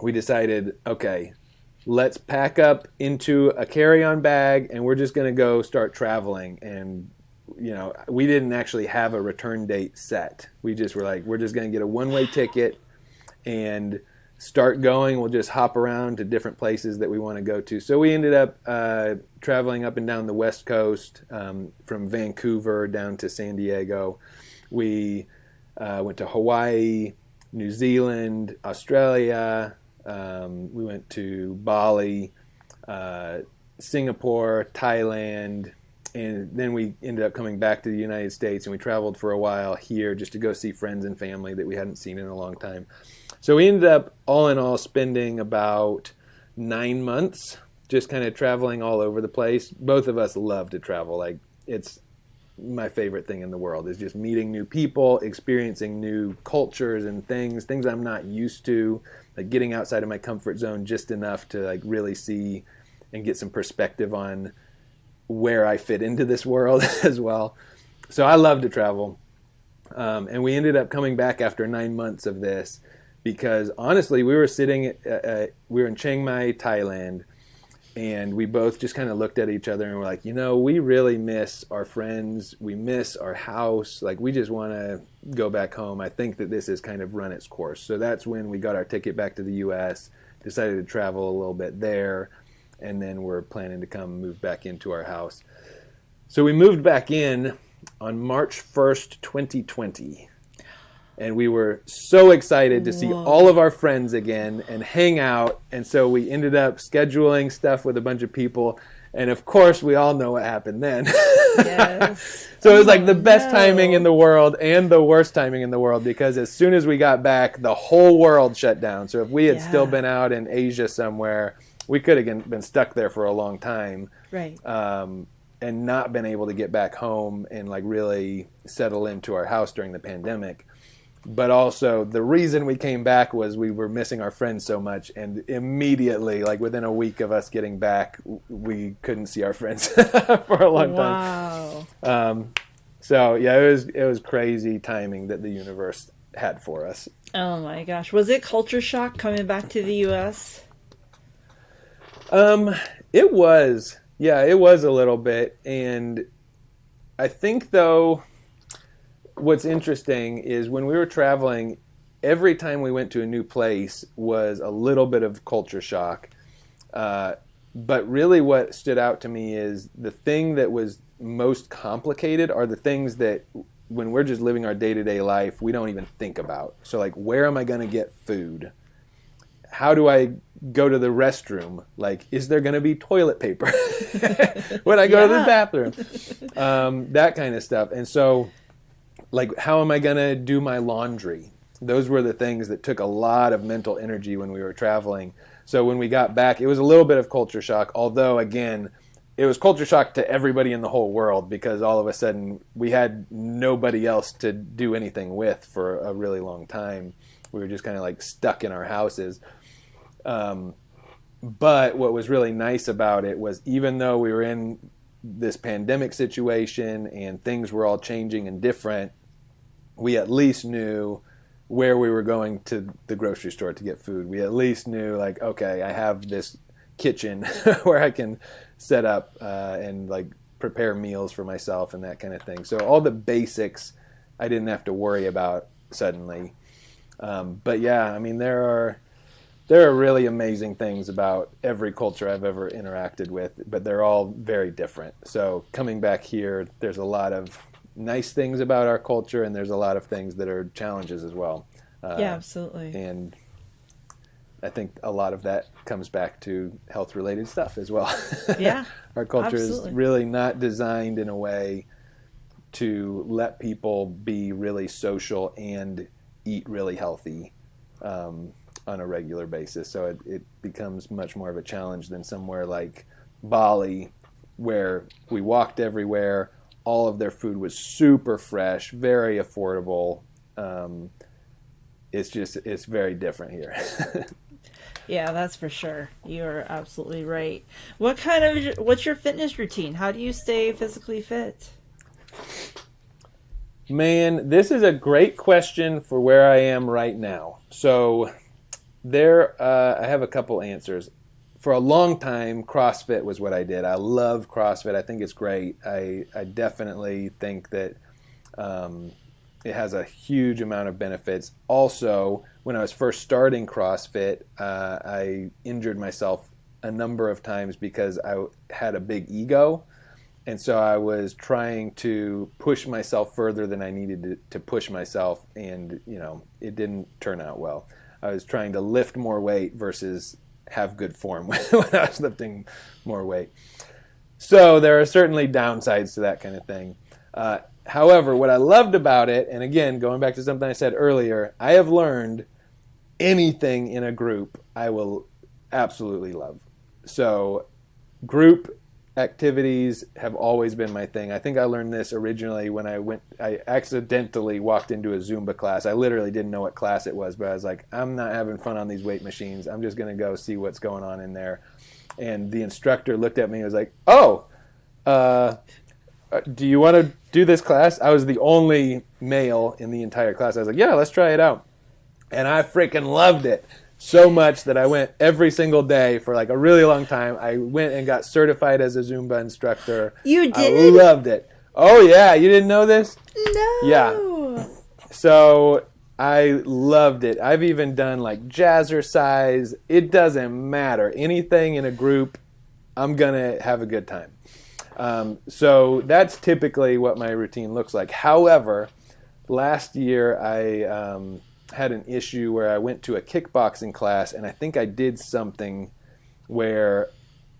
We decided, okay, let's pack up into a carry-on bag and we're just going to go start traveling. And, we didn't actually have a return date set. We just were like, we're just going to get a one-way ticket and start going. We'll just hop around to different places that we want to go to. So we ended up traveling up and down the West Coast, from Vancouver down to San Diego. We went to Hawaii, New Zealand, Australia. We went to Bali, Singapore, Thailand, and then we ended up coming back to the United States, and we traveled for a while here just to go see friends and family that we hadn't seen in a long time. So we ended up, all in all, spending about 9 months just kind of traveling all over the place. Both of us love to travel. Like, it's my favorite thing in the world is just meeting new people, experiencing new cultures and things I'm not used to, like getting outside of my comfort zone just enough to like really see and get some perspective on where I fit into this world as well. So I love to travel. And we ended up coming back after 9 months of this because honestly, we were we were in Chiang Mai, Thailand, and we both just kind of looked at each other and were like, we really miss our friends. We miss our house. Like, we just want to go back home. I think that this has kind of run its course. So that's when we got our ticket back to the U.S., decided to travel a little bit there, and then we're planning to move back into our house. So we moved back in on March 1st, 2020. And we were so excited to see all of our friends again and hang out. And so we ended up scheduling stuff with a bunch of people. And of course, we all know what happened then. Yes. So it was like the best timing in the world and the worst timing in the world, because as soon as we got back, the whole world shut down. So if we had still been out in Asia somewhere, we could have been stuck there for a long time. Right. And not been able to get back home and like really settle into our house during the pandemic. But also the reason we came back was we were missing our friends so much, and immediately, like within a week of us getting back, we couldn't see our friends for a long time. Wow. So yeah, it was crazy timing that the universe had for us. Oh my gosh. Was it culture shock coming back to the US? It was. Yeah, it was a little bit. And I think though, what's interesting is when we were traveling, every time we went to a new place was a little bit of culture shock. But really what stood out to me is the thing that was most complicated are the things that when we're just living our day-to-day life, we don't even think about. So like, where am I going to get food? How do I go to the restroom? Like, is there going to be toilet paper when I go to the bathroom? That kind of stuff. And so, like, how am I going to do my laundry? Those were the things that took a lot of mental energy when we were traveling. So when we got back, it was a little bit of culture shock, although, again, it was culture shock to everybody in the whole world because all of a sudden we had nobody else to do anything with for a really long time. We were just kind of like stuck in our houses. But what was really nice about it was even though we were in this pandemic situation and things were all changing and different, we at least knew where we were going to the grocery store to get food. We at least knew, like, okay, I have this kitchen where I can set up and like prepare meals for myself and that kind of thing. So all the basics I didn't have to worry about suddenly. But yeah, I mean, there are really amazing things about every culture I've ever interacted with, but they're all very different. So coming back here, there's a lot of nice things about our culture, and there's a lot of things that are challenges as well. Yeah, absolutely. And I think a lot of that comes back to health-related stuff as well. Yeah, our culture absolutely. is really not designed in a way to let people be really social and eat really healthy on a regular basis. So it becomes much more of a challenge than somewhere like Bali, where we walked everywhere. All of their food was super fresh, very affordable. It's very different here. Yeah, that's for sure. You're absolutely right. What's your fitness routine? How do you stay physically fit? Man, this is a great question for where I am right now. So I have a couple answers. for a long time, CrossFit was what I did. I love CrossFit. I think it's great. I definitely think that it has a huge amount of benefits. Also, when I was first starting CrossFit, I injured myself a number of times because I had a big ego. And so I was trying to push myself further than I needed to push myself. And, it didn't turn out well. I was trying to lift more weight versus have good form when I was lifting more weight. So there are certainly downsides to that kind of thing. However, what I loved about it, and again, going back to something I said earlier, I have learned anything in a group I will absolutely love. So group activities have always been my thing. I think I learned this originally when I accidentally walked into a Zumba class. I literally didn't know what class it was, but I was like, I'm not having fun on these weight machines. I'm just going to go see what's going on in there. And the instructor looked at me and was like, do you want to do this class? I was the only male in the entire class. I was like, yeah, let's try it out. And I freaking loved it so much that I went every single day for like a really long time. I went and got certified as a Zumba instructor. You did? I loved it. Oh, yeah. You didn't know this? No. Yeah. So I loved it. I've even done like jazzercise. It doesn't matter. Anything in a group, I'm going to have a good time. So that's typically what my routine looks like. However, last year I had an issue where I went to a kickboxing class, and I think I did something where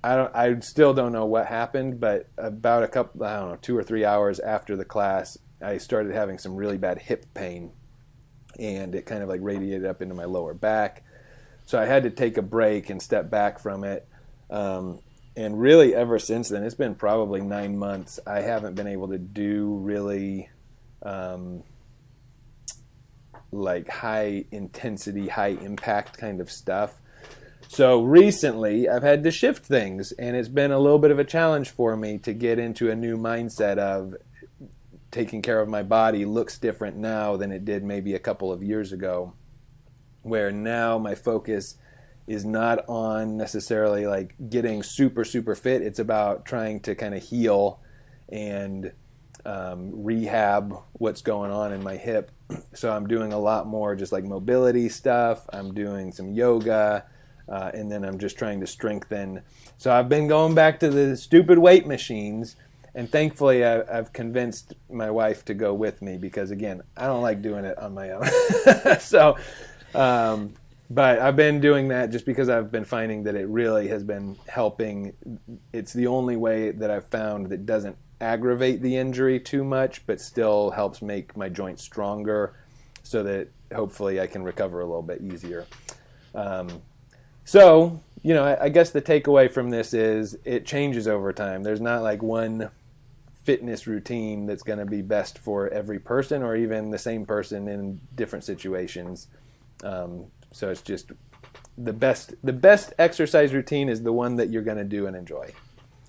I still don't know what happened, but about 2 or 3 hours after the class, I started having some really bad hip pain, and it kind of like radiated up into my lower back. So I had to take a break and step back from it. And really ever since then, it's been probably 9 months, I haven't been able to do really like high intensity, high impact kind of stuff. So recently I've had to shift things, and it's been a little bit of a challenge for me to get into a new mindset of taking care of my body looks different now than it did maybe a couple of years ago, where now my focus is not on necessarily like getting super, super fit. It's about trying to kind of heal and rehab what's going on in my hip. So I'm doing a lot more just like mobility stuff. I'm doing some yoga, and then I'm just trying to strengthen. So I've been going back to the stupid weight machines, and thankfully I've convinced my wife to go with me because, again, I don't like doing it on my own. So, but I've been doing that just because I've been finding that it really has been helping. It's the only way that I've found that doesn't aggravate the injury too much, but still helps make my joints stronger so that hopefully I can recover a little bit easier. So, I guess the takeaway from this is it changes over time. There's not like one fitness routine that's going to be best for every person or even the same person in different situations. So it's just the best exercise routine is the one that you're going to do and enjoy.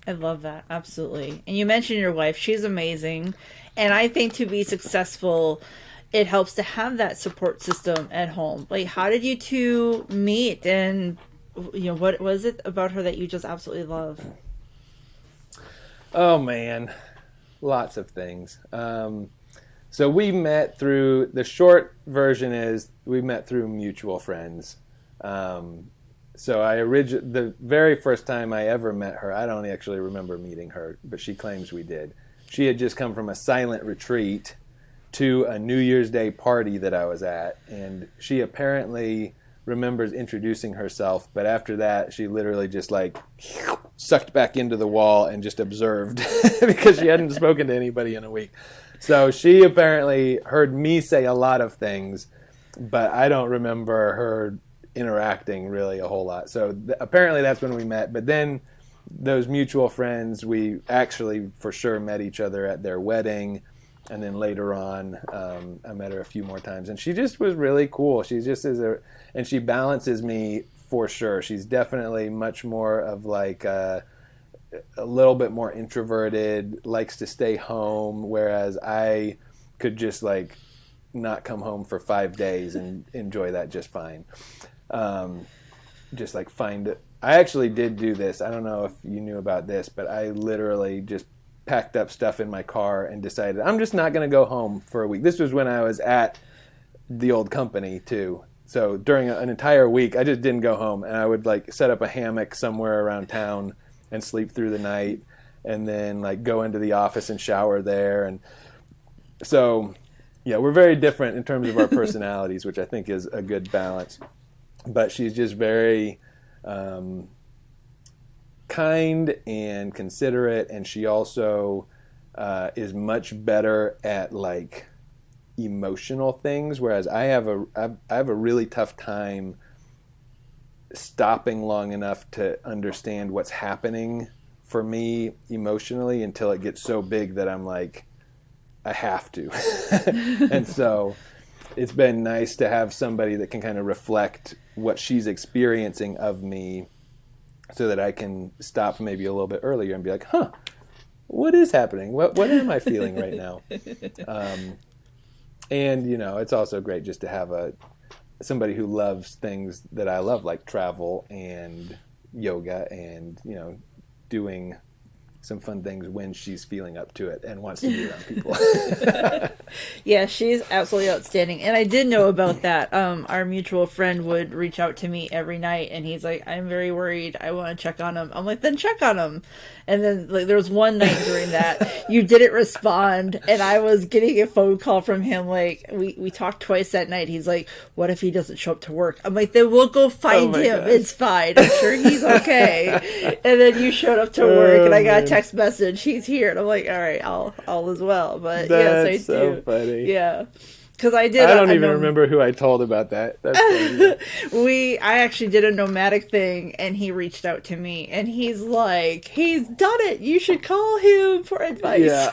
I love that. Absolutely. And you mentioned your wife. She's amazing. And I think to be successful, it helps to have that support system at home. Like, how did you two meet? And, what was it about her that you just absolutely love? Oh, man. Lots of things. So we met through, the short version is we met through mutual friends. So the very first time I ever met her, I don't actually remember meeting her, but she claims we did. She had just come from a silent retreat to a New Year's Day party that I was at, and she apparently remembers introducing herself, but after that, she literally just like sucked back into the wall and just observed because she hadn't spoken to anybody in a week. So she apparently heard me say a lot of things, but I don't remember her interacting really a whole lot. So apparently that's when we met. But then those mutual friends, we actually for sure met each other at their wedding. And then later on, I met her a few more times. And she just was really cool. She just is and she balances me for sure. She's definitely much more of like a little bit more introverted, likes to stay home, whereas I could just like not come home for 5 days and enjoy that just fine. just like find. I actually did do this. I don't know if you knew about this, but I literally just packed up stuff in my car and decided I'm just not going to go home for a week. This was when I was at the old company too. So during an entire week, I just didn't go home, and I would like set up a hammock somewhere around town and sleep through the night, and then like go into the office and shower there. And so, yeah, we're very different in terms of our personalities, which I think is a good balance. But she's just very kind and considerate, and she also is much better at like emotional things, whereas I have a really tough time stopping long enough to understand what's happening for me emotionally until it gets so big that I'm like, I have to. And so it's been nice to have somebody that can kind of reflect what she's experiencing of me so that I can stop maybe a little bit earlier and be like, what is happening? What am I feeling right now? And, you know, it's also great just to have somebody who loves things that I love, like travel and yoga and, you know, doing some fun things when she's feeling up to it and wants to be around people. Yeah, she's absolutely outstanding. And I did know about that. Our mutual friend would reach out to me every night, and he's like, I'm very worried. I want to check on him. I'm like, then check on him. And then like there was one night during that you didn't respond, and I was getting a phone call from him. Like we talked twice that night. He's like, what if he doesn't show up to work? I'm like, then we'll go find him. Gosh. It's fine. I'm sure he's okay. And then you showed up to work, and I got a text message. He's here, and I'm like, all right, all as well. But That's yes, I so do. funny. Yeah. Because I did. I don't even remember who I told about that. That's funny. I actually did a nomadic thing, and he reached out to me, and he's like, he's done it. You should call him for advice. Yeah.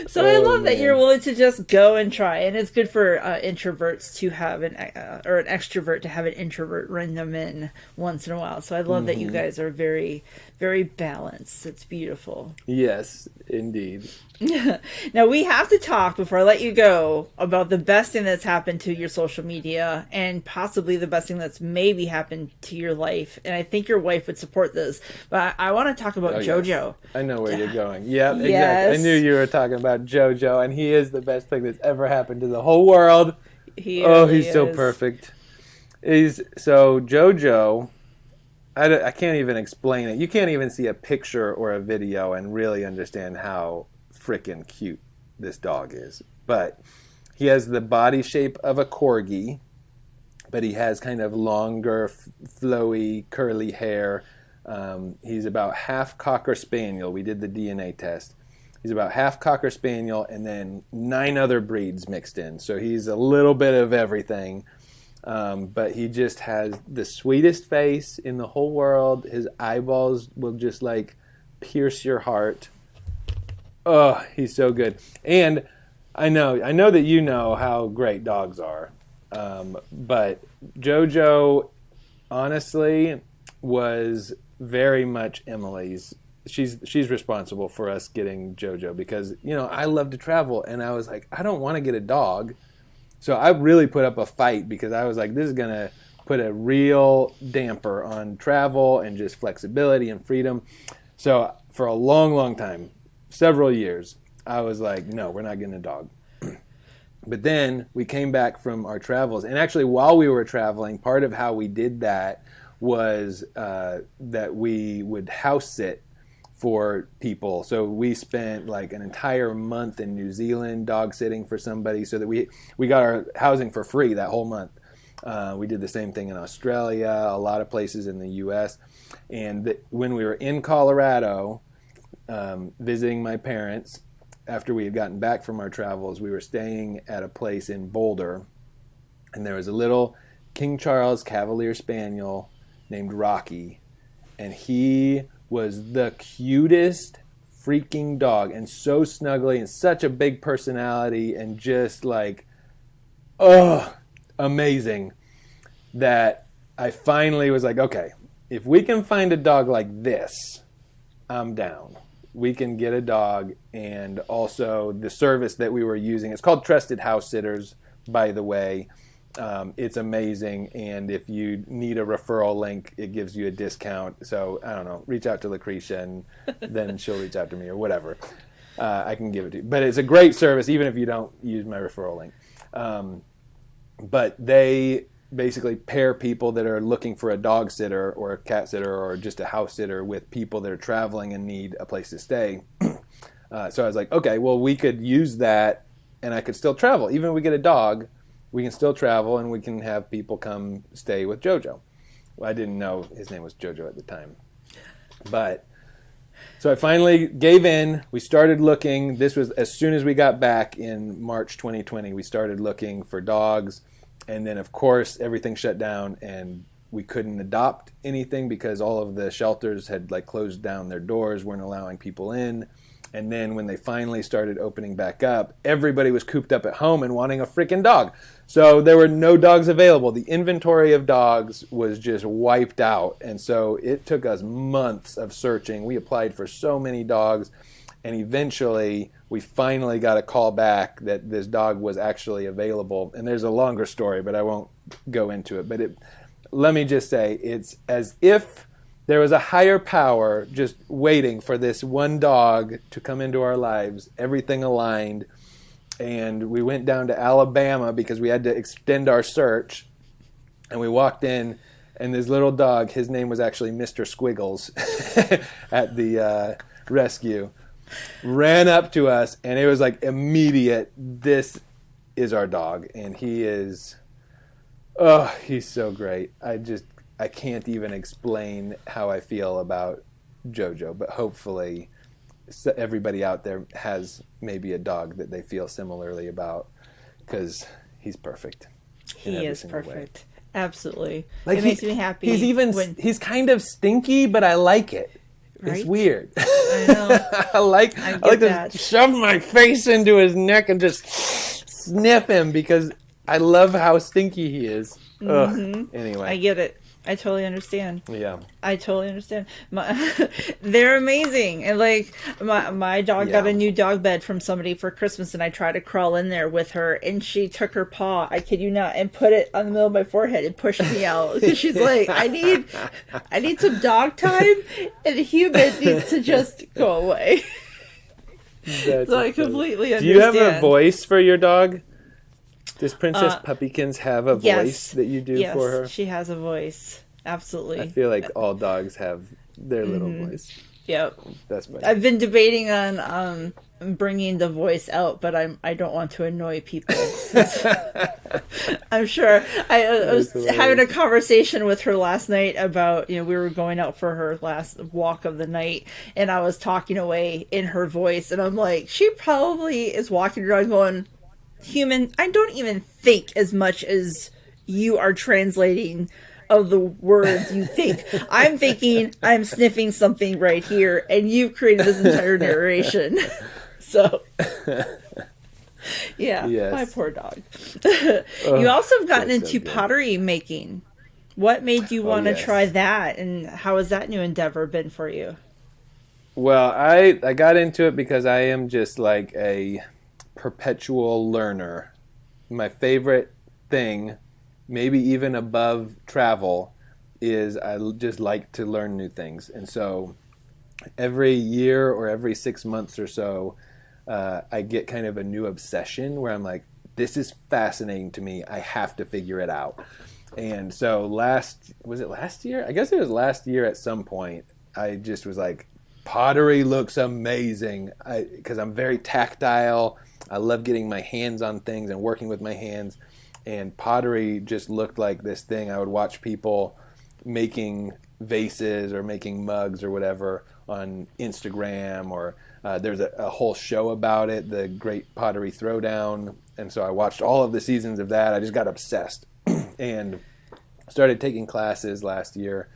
So I love that you're willing to just go and try, and it's good for introverts to have an extrovert to have an introvert run them in once in a while. So I love that you guys are very, very balanced. It's beautiful. Yes, indeed. Now we have to talk before I let you go about the best thing that's happened to your social media and possibly the best thing that's maybe happened to your life. And I think your wife would support this, but I want to talk about JoJo. Yes. I know where you're going. Yeah, Yes. exactly. I knew you were talking about JoJo, and he is the best thing that's ever happened to the whole world. He's so perfect. So JoJo, I can't even explain it. You can't even see a picture or a video and really understand how freaking cute this dog is. But he has the body shape of a corgi, but he has kind of longer, flowy, curly hair. He's about half Cocker Spaniel. We did the DNA test. He's about half Cocker Spaniel and then 9 other breeds mixed in. So he's a little bit of everything. But he just has the sweetest face in the whole world. His eyeballs will just like pierce your heart. Oh, he's so good. And I know that you know how great dogs are. But JoJo, honestly, was very much Emily's. She's responsible for us getting JoJo because, you know, I love to travel. And I was like, I don't want to get a dog. So I really put up a fight because I was like, this is going to put a real damper on travel and just flexibility and freedom. So for a long, long time, several years, I was like, no, we're not getting a dog. But then we came back from our travels. And actually, while we were traveling, part of how we did that was that we would house sit for people. So we spent like an entire month in New Zealand dog sitting for somebody so that we got our housing for free that whole month. We did the same thing in Australia, a lot of places in the U.S. And when we were in Colorado, visiting my parents, after we had gotten back from our travels, we were staying at a place in Boulder, and there was a little King Charles Cavalier Spaniel named Rocky, and he was the cutest freaking dog, and so snuggly, and such a big personality, and just like, amazing, that I finally was like, okay, if we can find a dog like this, I'm down. We can get a dog. And also the service that we were using, it's called Trusted House Sitters, by the way. It's amazing, and if you need a referral link, it gives you a discount. So I don't know, reach out to Lucretia, and then she'll reach out to me or whatever. I can give it to you. But it's a great service, even if you don't use my referral link. But they basically pair people that are looking for a dog sitter or a cat sitter or just a house sitter with people that are traveling and need a place to stay. So I was like, okay, well, we could use that, and I could still travel. Even if we get a dog, we can still travel, and we can have people come stay with Jojo. Well, I didn't know his name was Jojo at the time. But so I finally gave in. We started looking. This was as soon as we got back in March 2020. We started looking for dogs. And then, of course, everything shut down, and we couldn't adopt anything because all of the shelters had closed down their doors, weren't allowing people in. And then when they finally started opening back up, everybody was cooped up at home and wanting a freaking dog. So there were no dogs available. The inventory of dogs was just wiped out. And so it took us months of searching. We applied for so many dogs. And eventually, we finally got a call back that this dog was actually available. And there's a longer story, but I won't go into it. But let me just say, it's as if there was a higher power just waiting for this one dog to come into our lives. Everything aligned. And we went down to Alabama because we had to extend our search. And we walked in, and this little dog, his name was actually Mr. Squiggles at the rescue, ran up to us, and it was immediate. This is our dog, and he's so great. I can't even explain how I feel about Jojo, but hopefully everybody out there has maybe a dog that they feel similarly about, because he's perfect. He is perfect. Way. Absolutely. It makes me happy. He's kind of stinky, but I like it. Right? It's weird. I know. I like to shove my face into his neck and just sniff him because I love how stinky he is. Mm-hmm. Anyway. I get it. I totally understand. Yeah. I totally understand. They're amazing. And my dog got a new dog bed from somebody for Christmas, and I tried to crawl in there with her, and she took her paw, I kid you not, and put it on the middle of my forehead and pushed me out. Because she's like, I need some dog time, and the human needs to just go away. So I completely understand. Do you have a voice for your dog? Does Princess Puppykins have a voice that you do for her? Yes, she has a voice. Absolutely. I feel like all dogs have their little voice. Yep. That's funny. I've been debating on bringing the voice out, but I don't want to annoy people. I'm sure. I was having a conversation with her last night about, we were going out for her last walk of the night, and I was talking away in her voice, and I'm like, she probably is walking around going, human, I don't even think as much as you are translating of the words you think. I'm thinking I'm sniffing something right here, and you've created this entire narration. So, yeah, my poor dog. You also have gotten into pottery making. What made you want to try that, and how has that new endeavor been for you? Well, I got into it because I am just a perpetual learner. My favorite thing, maybe even above travel, is I just like to learn new things. And so every year or every 6 months or so, I get kind of a new obsession where I'm like, this is fascinating to me. I have to figure it out. And so was it last year? I guess it was last year at some point. I just was like, pottery looks amazing because I'm very tactile. I love getting my hands on things and working with my hands. And pottery just looked like this thing. I would watch people making vases or making mugs or whatever on Instagram, or there's a whole show about it, the Great Pottery Throwdown. And so I watched all of the seasons of that. I just got obsessed and started taking classes last year,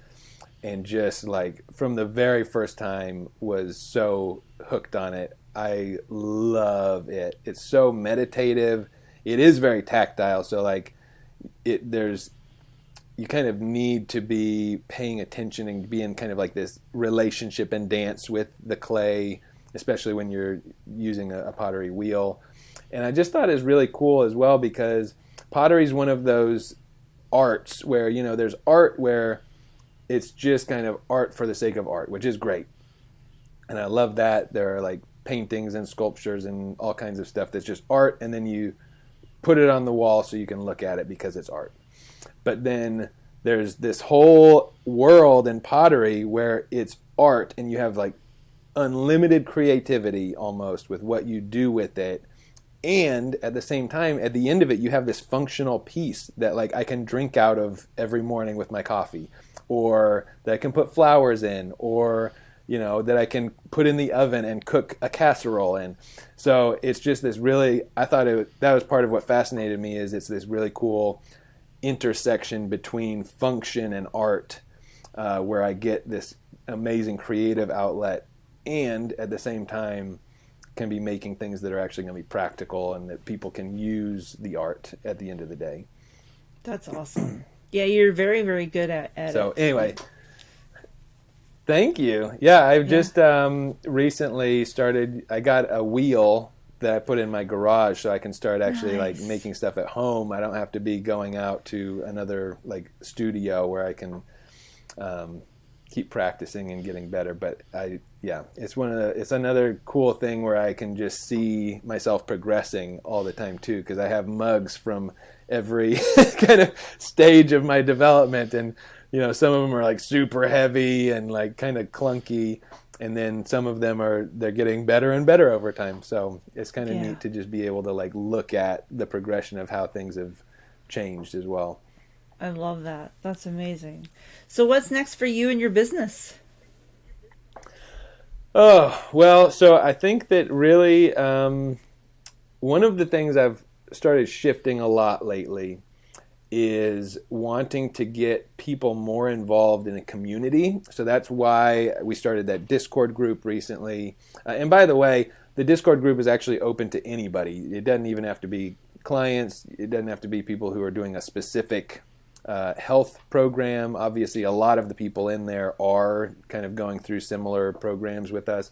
and just from the very first time was so hooked on it. I love it. It's so meditative. It is very tactile. So you kind of need to be paying attention and be in kind of this relationship and dance with the clay, especially when you're using a pottery wheel. And I just thought it was really cool as well because pottery is one of those arts where, there's art where it's just kind of art for the sake of art, which is great. And I love that. There are like paintings and sculptures and all kinds of stuff that's just art, and then you put it on the wall so you can look at it because it's art. But then there's this whole world in pottery where it's art and you have like unlimited creativity almost with what you do with it. And at the same time, at the end of it, you have this functional piece that like I can drink out of every morning with my coffee, or that I can put flowers in, or that I can put in the oven and cook a casserole in. So it's just this really, I thought that was part of what fascinated me, is it's this really cool intersection between function and art, where I get this amazing creative outlet, and at the same time can be making things that are actually going to be practical and that people can use the art at the end of the day. That's awesome. Yeah, you're very, very good at it. So anyway, thank you. Yeah, I've just recently started, I got a wheel that I put in my garage so I can start actually like making stuff at home. I don't have to be going out to another like studio where I can keep practicing and getting better. But it's another cool thing where I can just see myself progressing all the time too, because I have mugs from every kind of stage of my development, and some of them are like super heavy and like kind of clunky, and then some of them they're getting better and better over time. So it's kind of neat to just be able to like look at the progression of how things have changed as well. I love that. That's amazing. So what's next for you and your business? Oh, well, so I think that really one of the things I've started shifting a lot lately is wanting to get people more involved in a community. So that's why we started that Discord group recently. And by the way, the Discord group is actually open to anybody. It doesn't even have to be clients. It doesn't have to be people who are doing a specific health program. Obviously, a lot of the people in there are kind of going through similar programs with us.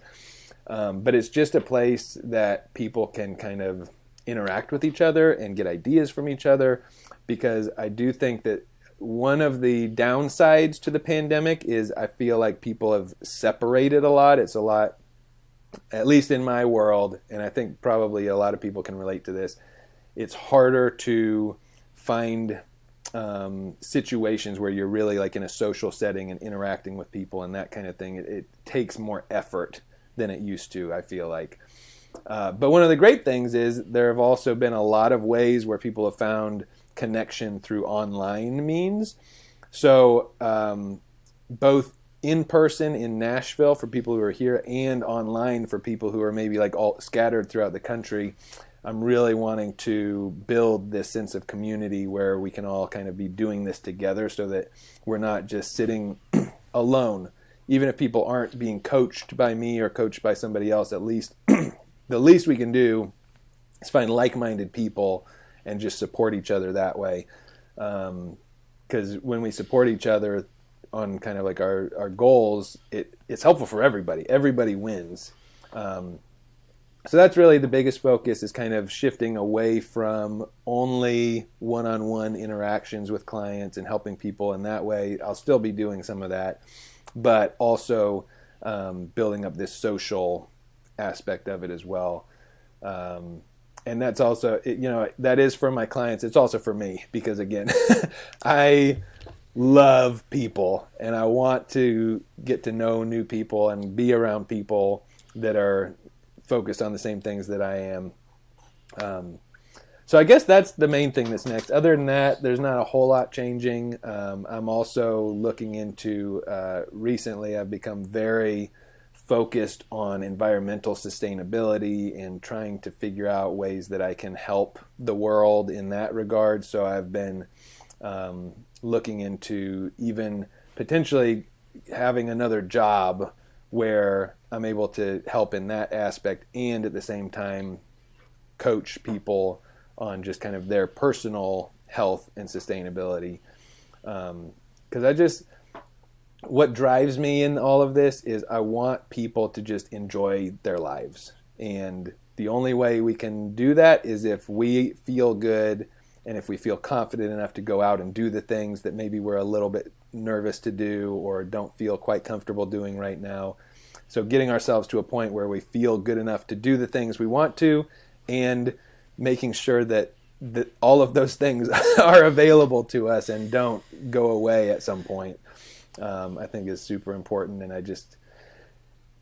But it's just a place that people can kind of interact with each other and get ideas from each other, because I do think that one of the downsides to the pandemic is I feel like people have separated a lot. It's a lot, at least in my world, and I think probably a lot of people can relate to this, it's harder to find situations where you're really like in a social setting and interacting with people and that kind of thing. It takes more effort than it used to, I feel like. But one of the great things is there have also been a lot of ways where people have found connection through online means. So both in person in Nashville for people who are here, and online for people who are maybe like all scattered throughout the country. I'm really wanting to build this sense of community where we can all kind of be doing this together, so that we're not just sitting alone. Even if people aren't being coached by me or coached by somebody else, at least the least we can do is find like-minded people and just support each other that way. Because when we support each other on kind of like our goals, it's helpful for everybody. Everybody wins. So that's really the biggest focus, is kind of shifting away from only one-on-one interactions with clients and helping people in that way. I'll still be doing some of that, but also building up this social aspect of it as well. And that's also, that is for my clients. It's also for me, because again, I love people and I want to get to know new people and be around people that are focused on the same things that I am. So I guess that's the main thing that's next. Other than that, there's not a whole lot changing. I'm also looking into, recently I've become very focused on environmental sustainability and trying to figure out ways that I can help the world in that regard. So I've been looking into even potentially having another job where I'm able to help in that aspect, and at the same time coach people on just kind of their personal health and sustainability. Because what drives me in all of this is I want people to just enjoy their lives. And the only way we can do that is if we feel good and if we feel confident enough to go out and do the things that maybe we're a little bit nervous to do or don't feel quite comfortable doing right now. So getting ourselves to a point where we feel good enough to do the things we want to, and making sure that all of those things are available to us and don't go away at some point, I think is super important. And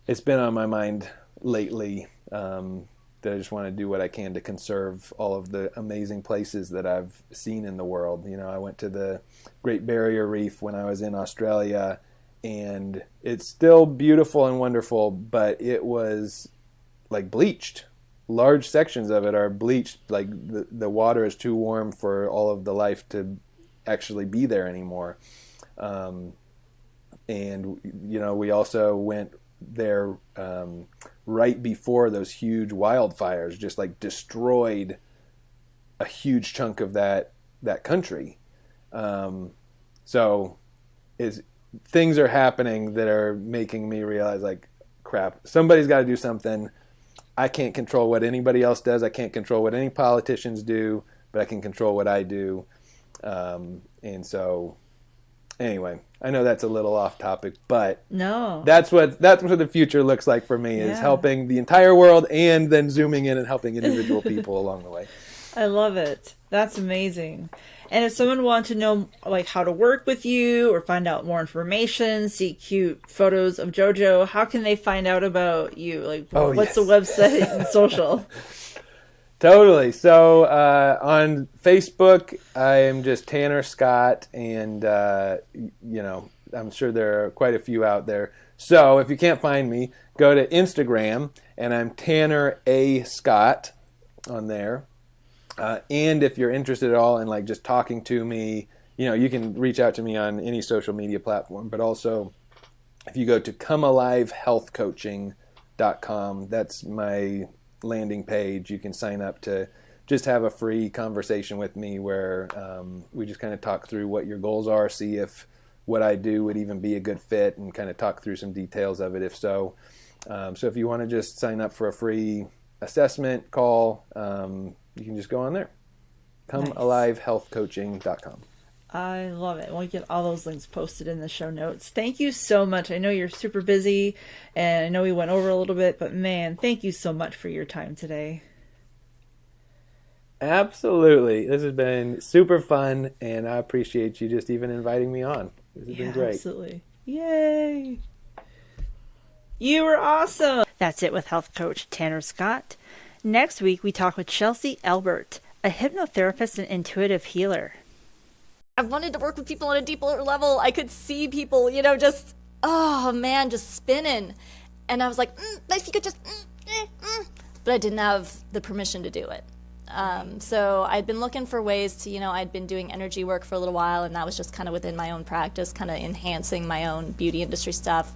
it's been on my mind lately, that I just want to do what I can to conserve all of the amazing places that I've seen in the world. You know, I went to the Great Barrier Reef when I was in Australia, and it's still beautiful and wonderful, but it was like bleached. Large sections of it are bleached. Like the water is too warm for all of the life to actually be there anymore. And, you know, we also went there right before those huge wildfires just like destroyed a huge chunk of that country. So things are happening that are making me realize, like, crap, somebody's got to do something. I can't control what anybody else does. I can't control what any politicians do, but I can control what I do. And so anyway, I know that's a little off topic, but no, that's what the future looks like for me, is helping the entire world and then zooming in and helping individual people along the way. I love it. That's amazing. And if someone wants to know, like, how to work with you or find out more information, see cute photos of JoJo, how can they find out about you? Like, what's the website and social? Totally. So on Facebook, I am just Tanner Scott, and you know, I'm sure there are quite a few out there. So if you can't find me, go to Instagram, and I'm Tanner A. Scott on there. And if you're interested at all in, like, just talking to me, you know, you can reach out to me on any social media platform. But also, if you go to comealivehealthcoaching.com, that's my landing page. You can sign up to just have a free conversation with me where we just kind of talk through what your goals are, see if what I do would even be a good fit, and kind of talk through some details of it if so. So if you want to just sign up for a free assessment call, you can just go on there. comealivehealthcoaching.com. I love it. We'll get all those links posted in the show notes. Thank you so much. I know you're super busy, and I know we went over a little bit, but man, thank you so much for your time today. Absolutely. This has been super fun, and I appreciate you just even inviting me on. This has been great. Absolutely. Yay. You were awesome. That's it with health coach Tanner Scott. Next week, we talk with Chelsea Elbert, a hypnotherapist and intuitive healer. I wanted to work with people on a deeper level. I could see people, you know, just, oh man, just spinning. And I was like, if you could just, but I didn't have the permission to do it. So I'd been looking for ways to, you know, I'd been doing energy work for a little while, and that was just kind of within my own practice, kind of enhancing my own beauty industry stuff.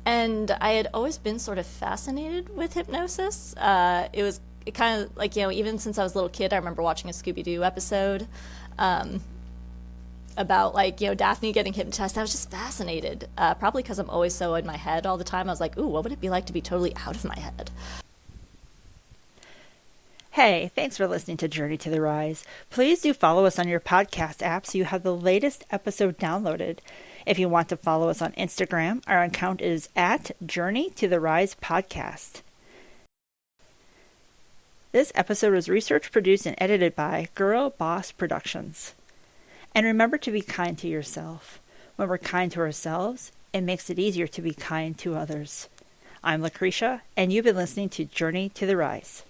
And I had always been sort of fascinated with hypnosis. It kind of like, you know, even since I was a little kid, I remember watching a Scooby-Doo episode about, like, you know, Daphne getting hypnotized. I was just fascinated, probably because I'm always so in my head all the time. I was like, ooh, what would it be like to be totally out of my head? Hey, thanks for listening to Journey to the Rise. Please do follow us on your podcast app so you have the latest episode downloaded. If you want to follow us on Instagram, our account is at Journey to the Rise Podcast. This episode was researched, produced, and edited by Girl Boss Productions. And remember to be kind to yourself. When we're kind to ourselves, it makes it easier to be kind to others. I'm Lucretia, and you've been listening to Journey to the Rise.